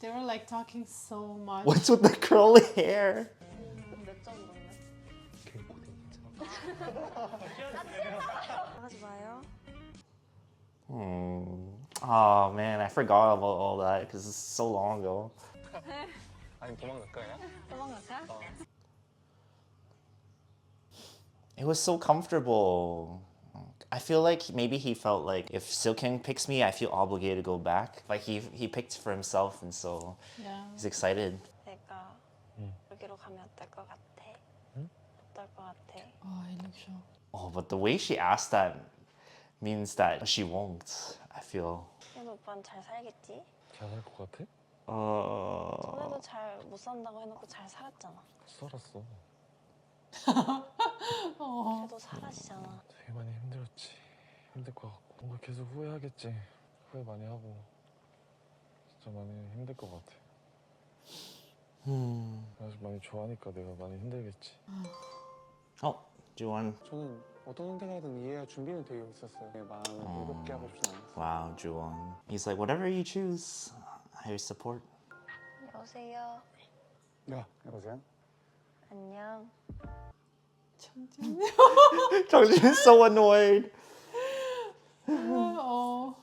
they were like talking so much. What's with the curly hair? 몇 점이었나요? 하지 마요. Oh man, I forgot about all that because it's so long ago. 아니 도망갈까 그냥? 도망갈까? It was so comfortable. I feel like maybe he felt like if Seo Kyung picks me, I feel obligated to go back. Like he picked for himself, and so Yeah. he's excited. 내가 여기로 가면 어떨 것 같아? 어떨 것 같아? Oh, I look shocked. Oh, but the way she asked that means that she won't. I feel. 그래도 오빠는 잘 살겠지? 잘할 것 같아? 전에도 잘 못 산다고 해놓고 잘 살았잖아. 썰었어. 그래도 사라지잖아. 되게 많이 힘들었지. 힘들 것 같고 뭔가 계속 후회하겠지. 후회 많이 하고 진짜 많이 힘들 것 같아. 아직 많이 좋아하니까 내가 많이 힘들겠지. Oh, do you want? 저는 어떤 선택하든 이해할 준비는 되어 있었어요. 내 마음을 무겁게 하고 싶진 않았어요. Wow, Juwon. He's like, whatever you choose, I support. 여보세요. 야, 여보세요? 안녕. Changjin. Changjin's so annoyed. Oh.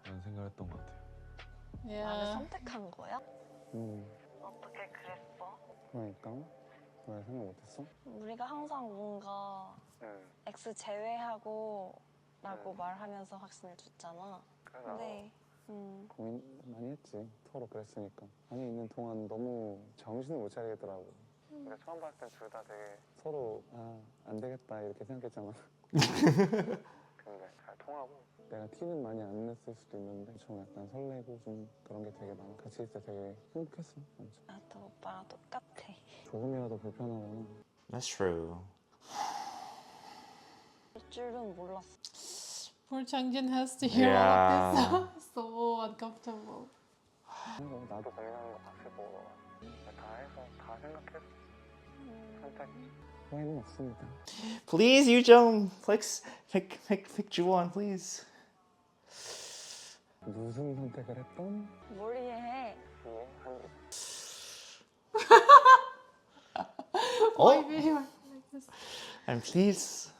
라는 생각했던 것 같아요. 나를 Yeah. 선택한 거야? 음, 어떻게 그랬어? 그러니까 왜 생각 못했어? 우리가 항상 뭔가 X 제외하고 라고 말하면서 확신을 줬잖아. 근데 고민 많이 했지. 서로 그랬으니까. 안에 있는 동안 너무 정신을 못 차리겠더라고. 근데 처음 봤을 땐 둘 다 되게 서로 안 되겠다 이렇게 생각했잖아. 근데 잘 통하고 내가 티는 많이 안 냈을 수도 있는데 좀 약간 설레고 좀 그런 게 되게 많아. 같이 있을 때 되게 행복했어. 완전. 나도 오빠랑 똑같아. 조금이라도 불편하거나 That's true. 할 줄은 몰랐어. Poor Changjin has to hear all of this. So uncomfortable. 그리고 나도 고민하는 거 봤을 거고 다 해서 다 생각했어. 선택. 후회는 없습니다. Please, Yoo-jung, pick Juwon, please. 무슨 선택을 했던? 뭘 이해해? Why we were like this? And please.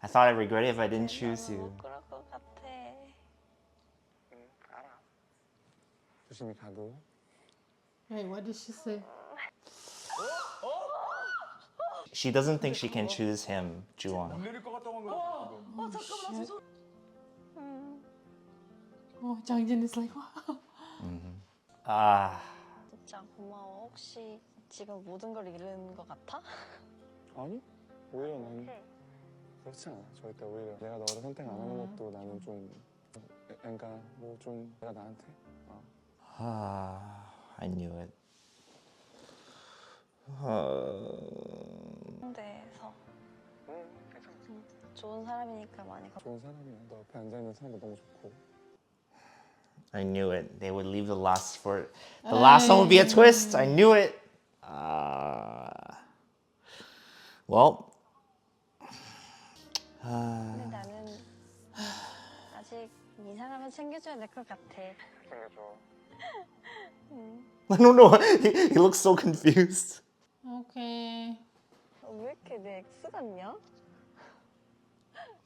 I thought I'd regret it if I didn't choose you. 못 그럴 것 같아. 알아. 조심히 가고. Wait, what did she say? She doesn't think she can choose him, Juwon. Oh, Changjin is like, wow. Ah, 진짜 고마워. 혹시 지금 모든 걸 잃은 것 같아? 아니? 오히려 나는 그렇지 않아. 절대 오히려 내가 너를 선택 안 하는 것도 나는 좀 그러니까 뭐 좀 내가 나한테 I knew it. 홍대에서 괜찮아. 좋은 사람이니까 많이 좋은 사람이야. 너 옆에 앉아있는 사람도 너무 좋고 I knew it. They would leave the last for the last one would be a twist. I knew it. Well. 근데 나는 아직 이 사람을 챙겨줘야 될 것 같아. 챙겨줘. I don't know. He looks so confused. Okay. 왜 이렇게 내 X 같냐?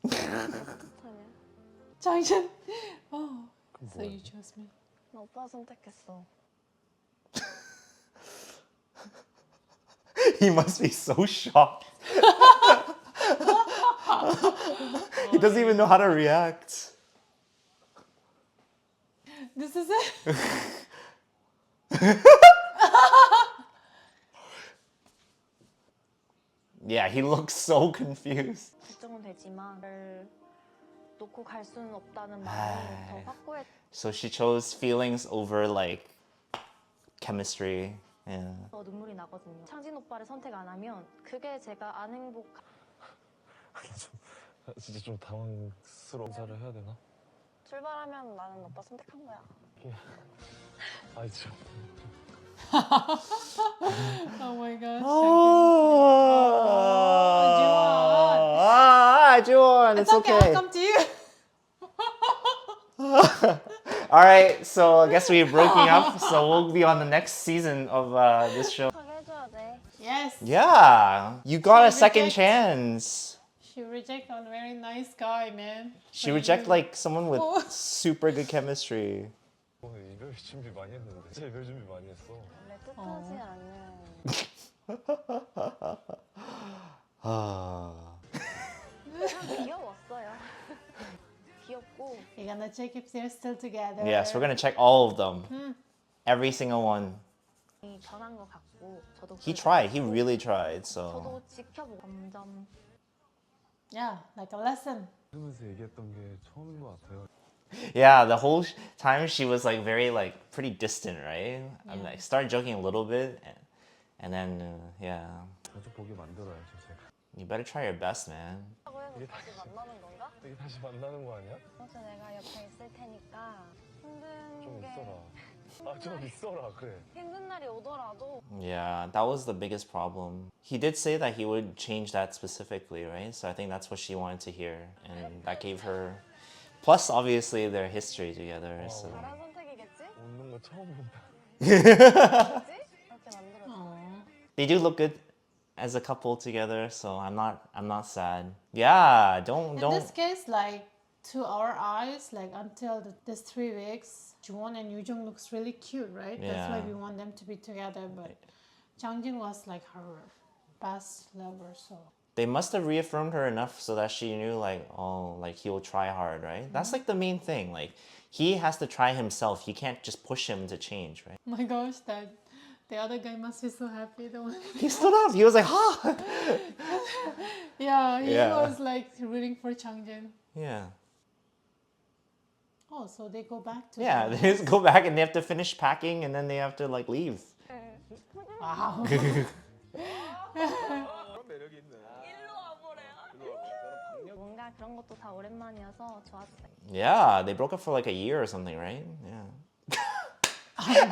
어떡하냐? 장진. Oh, so you chose me. 나 오빠 선택했어. He must be so shocked. He doesn't even know how to react. This is it. Yeah, he looks so confused. 결정은 되지만 를 놓고 갈 수는 없다는 마음이 더 확고해. So she chose feelings over like chemistry. Yeah. 눈물이 나거든요. 창진 오빠를 선택 안 하면 그게 제가 안 행복. 진짜 좀 당황스러워. 인사를 해야 되나? 출발하면 나는 오빠 선택한 거야. 아 진짜. Oh my gosh. Juwon, it's okay. okay. I'll come to you. All right, so I guess we're breaking up. So we'll be on the next season of this show. 하게 해줘야 돼. Yes. Yeah, you got a She second rejects. chance. She reject a very nice guy, man. She reject like someone with Oh. super good chemistry. 오늘 이별 준비 많이 했는데. 진짜 이별 준비 많이 했어. 원래 뜻하지 않은 그냥 귀여웠어요. 귀엽고 You're gonna check if they're still together. Yes, we're gonna check all of them. Every single one. 변한 것 같고 저도 He tried. He really tried. So 저도 지켜보고 점점 Yeah, like a lesson. 그러면서 얘기했던 게 처음인 것 같아요. yeah, the whole time she was like very like pretty distant, right? I'm like started joking a little bit, and then yeah, 자주 보게 만들어야죠 제가. you better try your best, man. 하고 해서 다시 만나는 건가? 이게 다시 만나는 거 아니야? 그래서 내가 옆에 있을 테니까 힘든 좀 게 있어라. 아 좀 있어라 그래. 힘든 날이 오더라도 Yeah, that was the biggest problem. He did say that he would change that specifically, right? So I think that's what she wanted to hear, and that gave her. Plus, obviously, their history together. So. 잘한 선택이겠지? 웃는 거 처음 본다. 그렇지? 그렇게 만들어줘. They do look good as a couple together, so I'm not sad. Yeah, In this case, like to our eyes, like until this 3 weeks, Juwon and Yoo-jung looks really cute, right? That's why Yeah. we want them to be together. But Changjin was like her best lover, so. They must have reaffirmed her enough so that she knew like, oh, like he will try hard, right? That's like the main thing. Like he has to try himself. You can't just push him to change, right? Oh my gosh, that the other guy must be so happy. The one. He stood up. He was like, ha! Yeah, he Yeah. was like rooting for Changjin. Yeah. Oh, so they go back to. Yeah, the- they just go back and they have to finish packing and then they have to like leave. Wow. 뭔가 그런 것도 다 오랜만이어서 좋았어요. Yeah, they broke up for like a year or something, right? Yeah.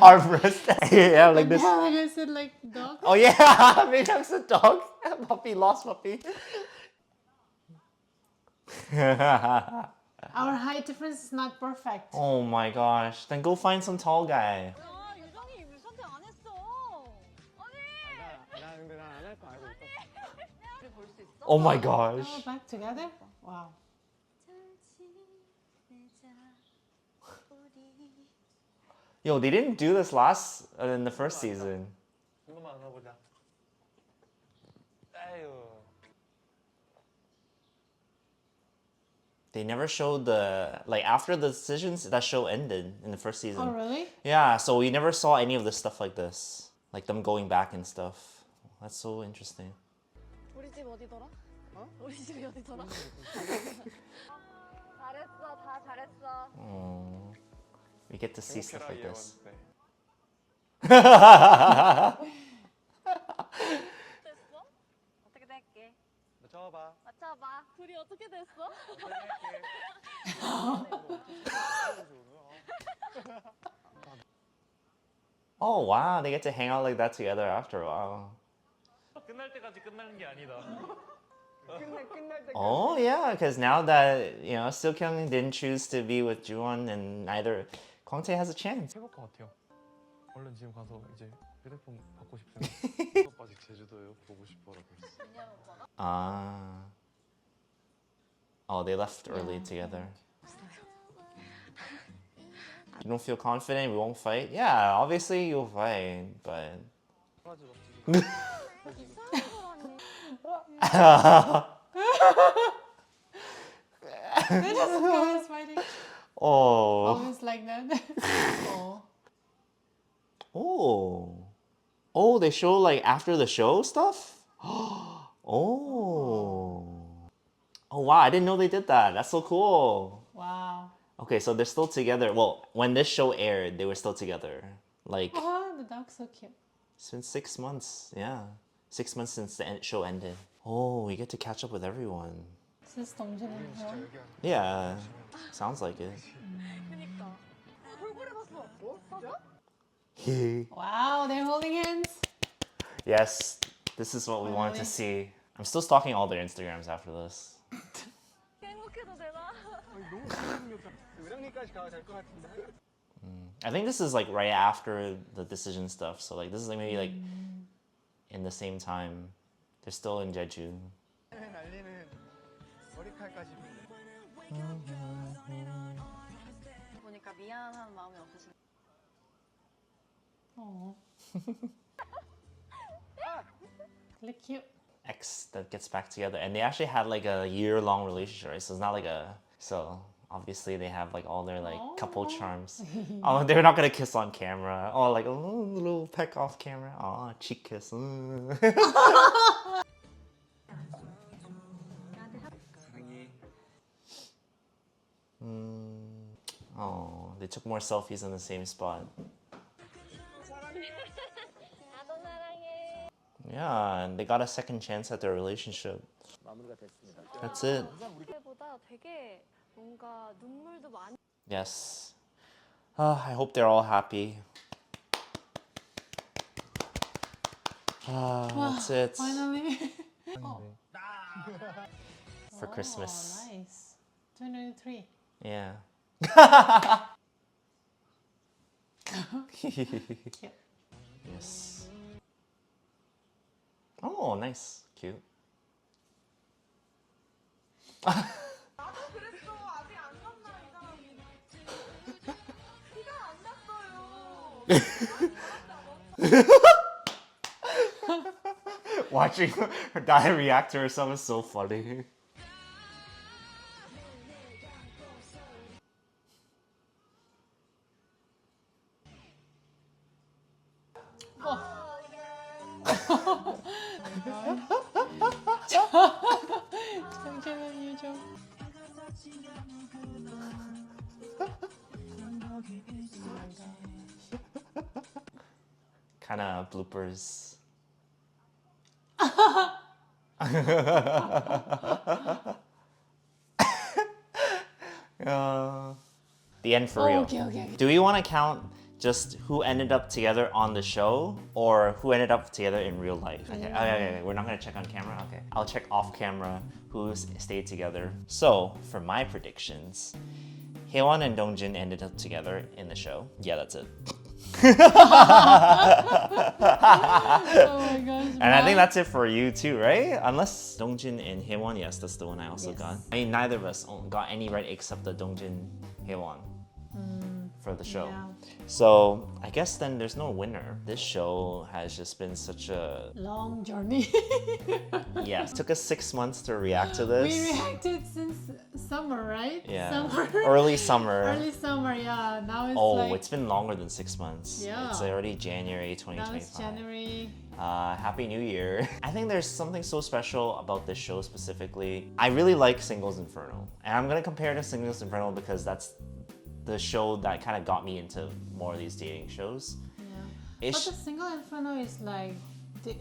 Arm wrist. Yeah, like this. Yeah, like I said, like dog. Oh yeah, maybe I'm a dog. Puppy, lost puppy. Our height difference is not perfect. Oh my gosh. Then go find some tall guy. 아, 유정이 왜 선택 안 했어? 아니! 나 근데 난 안 할 거 알고 있어. 우리 볼 수 있어? Oh my They gosh. were back together? Wow. Yo, they didn't do this last in the first season. 한 번만 안아보자. 아유. They never showed the like after the decisions that show ended in the first season. Oh, really? Yeah, so we never saw any of the stuff like this. Like them going back and stuff. That's so interesting. 우리 집 어디더라? 어? 우리 집이 어디더라? 잘했어, 다 잘했어. Oh, we get to see stuff like this. 됐어? 어떻게 될게? 맞춰봐. 맞춰봐. 둘이 어떻게 됐어? Oh wow, they get to hang out like that together after a while. 끝날 때까지 끝나는 게 아니다. 끝날 때. Oh yeah, because now that you know Seo Kyung didn't choose to be with Juwon, and neither Kwangtae has a chance. 해볼 것 같아요. 얼른 지금 가서 이제 휴대폰 받고 싶습니다. 오빠 집 제주도요. 보고 싶어라 벌써. 민현 오빠가? Ah. Oh, they left early together. 없어요. You don't feel confident we won't fight? Yeah, obviously you'll fight, but They're just guys fighting. oh. Always like that. Oh. Oh. Oh, they show like after the show stuff? Oh. Oh wow, I didn't know they did that. That's so cool. Wow. Okay, so they're still together. Well, when this show aired, they were still together. Like, Oh, the dog's so cute. it's been 6 months. Yeah. 6 months since the show ended. Oh, we get to catch up with everyone. Is this Dongjin and Hyeon? Yeah. Sounds like it. Wow, they're holding hands. Yes, this is what we wanted to see. I'm still stalking all their Instagrams after this. I think this is like right after the decision stuff. So like this is like maybe like in the same time. They're still in Jeju. 보니까 미안한 마음이 없으신. Oh. Look cute. Ex that gets back together, and they actually had like a year-long relationship, right? So it's not like a obviously they have like all their like couple charms. Oh, they're not gonna kiss on camera. Oh, like a little peck off camera. Oh, cheek kiss. Oh, they took more selfies in the same spot. Yeah, and they got a second chance at their relationship. 마무리가 됐습니다. That's it. 보다 되게 뭔가 눈물도 많이. Yes. I hope they're all happy. That's it. Finally. For Christmas. Oh, nice. 2023. Yeah. Yes. Oh, nice. Cute. Watching her dad react to herself is so funny. 정재는 유정. Kind of bloopers. The end for real. Okay. Do we want to count just who ended up together on the show or who ended up together in real life? Okay. We're not going to check on camera? Okay. I'll check off camera who stayed together. So, for my predictions, Haewon and Dongjin ended up together in the show. Yeah, that's it. Oh my gosh. And I think that's it for you too, right? Unless Dongjin and Haewon, yes, that's the one I also got. I mean, neither of us got any right except the Dongjin Haewon for the show. Yeah. So I guess then there's no winner. This show has just been such a Long journey. yes. Took us 6 months to react to this. We reacted since summer, right? Yeah. Summer. Early summer. Early summer, yeah. Now it's Oh, like it's been longer than 6 months. Yeah. It's already January now 2025. it's January. Happy New Year. I think there's something so special about this show specifically. I really like Singles Inferno. And I'm gonna compare it to Singles Inferno because that's the show that kind of got me into more of these dating shows. Yeah. But the Single Inferno is like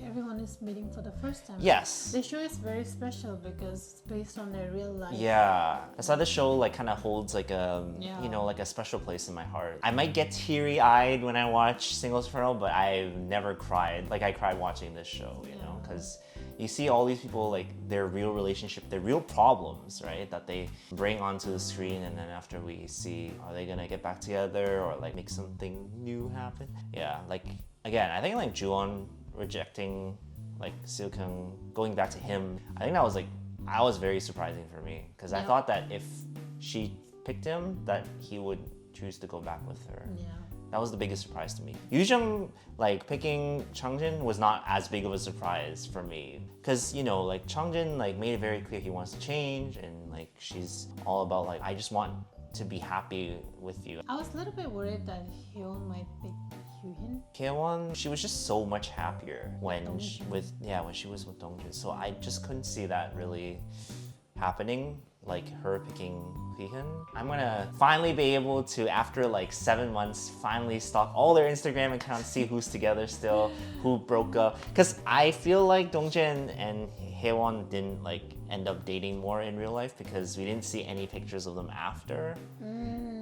everyone is meeting for the first time. Yes. The show is very special because it's based on their real life. Yeah, that's why the show like kind of holds like a Yeah. you know like a special place in my heart. I might get teary-eyed when I watch Singles Inferno, but I've never cried like I cried watching this show. You know, because you see all these people like their real relationship, their real problems, right? That they bring onto the screen, and then after we see, are they gonna get back together or like make something new happen? Yeah, like again, I think like Juwon rejecting like Seo Kyung, going back to him, I think that was very surprising for me because I thought that if she picked him, that he would choose to go back with her. Yeah. That was the biggest surprise to me. Jung like picking Changjin was not as big of a surprise for me, because you know like Changjin like made it very clear he wants to change, and like she's all about like I just want to be happy with you. I was a little bit worried that Hyun might pick Hyun. Kaewon, she was just so much happier when she, when she was with Dongjin. So I just couldn't see that really happening, like her picking Hyun. I'm gonna finally be able to, after like 7 months, finally stalk all their Instagram accounts, see who's together still, who broke up. Because I feel like Dongjin and Haewon didn't like end up dating more in real life because we didn't see any pictures of them after.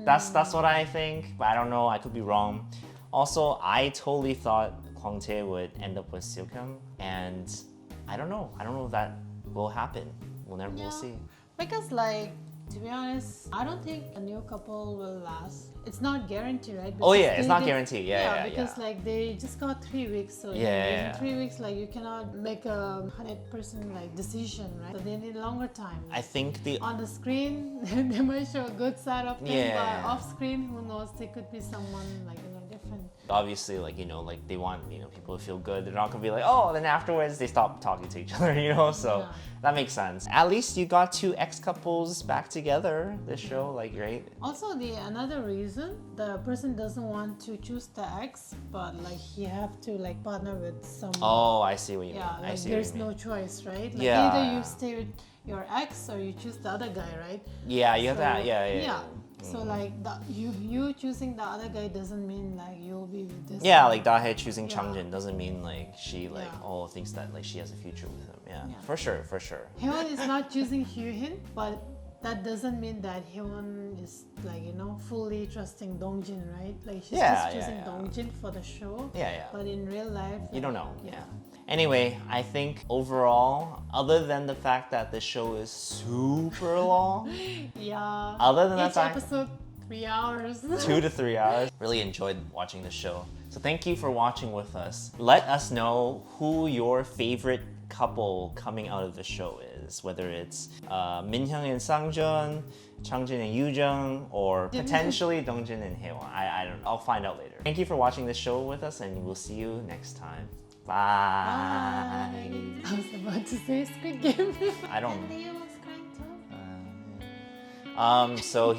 That's what I think, but I don't know, I could be wrong. Also, I totally thought Kwang Tae would end up with Seo Kyung, and I don't know if that will happen. We'll see. Because like, to be honest, I don't think a new couple will last. It's not guaranteed, right? Oh Because yeah, it's not guaranteed. Yeah, because like they just got 3 weeks, so in 3 weeks like you cannot make a 100% like decision, right? So they need longer time. I think on the screen they might show a good side of things, Yeah. but off screen, who knows? They could be someone like different. obviously like like they want people to feel good. They're not gonna be like, oh, then afterwards they stop talking to each other, so that makes sense. At least you got 2 ex-couples back together this show, like, right? Also, another reason the person doesn't want to choose the ex, but like he have to like partner with someone. Oh, I see what you mean. Yeah, I like see there's what you mean. no choice, right? Like Yeah. either you stay with your ex or you choose the other guy, right? Yeah, you have So, that. Yeah. So like you choosing the other guy doesn't mean like you'll be with this. Yeah, one. like Da Hye choosing Yeah. Changjin doesn't mean like she like Yeah. thinks that like she has a future with him. Yeah, Yeah. for sure. Hyun is not choosing Hyun, but that doesn't mean that Hyun is like fully trusting Dongjin, right? Like she's just choosing Dongjin for the show. Yeah. But in real life, You don't know. Yeah. Anyway, I think overall, other than the fact that the show is super long, Yeah. other than that Each fact, episode 3 hours. 2 to 3 hours. Really enjoyed watching the show. So thank you for watching with us. Let us know who your favorite couple coming out of the show is, whether it's Minhyung and Sangjun, Changjin and Yoojung, or potentially Dongjin and Haewon. I don't know. I'll find out later. Thank you for watching this show with us, and we'll see you next time. Bye. Bye. I was about to say Squid Game. I don't. And Leo was crying too. So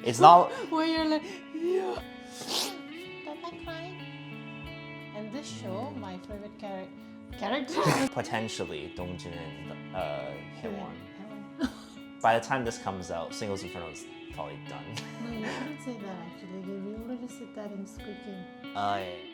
it's not. Where you're like, yeah. Don't like crying. And this show, my favorite character. Potentially Dongjin and Haewon. Hyun. By the time this comes out, Singles Inferno is probably done. No, you shouldn't say that actually. We already said that in Squid Game. Yeah.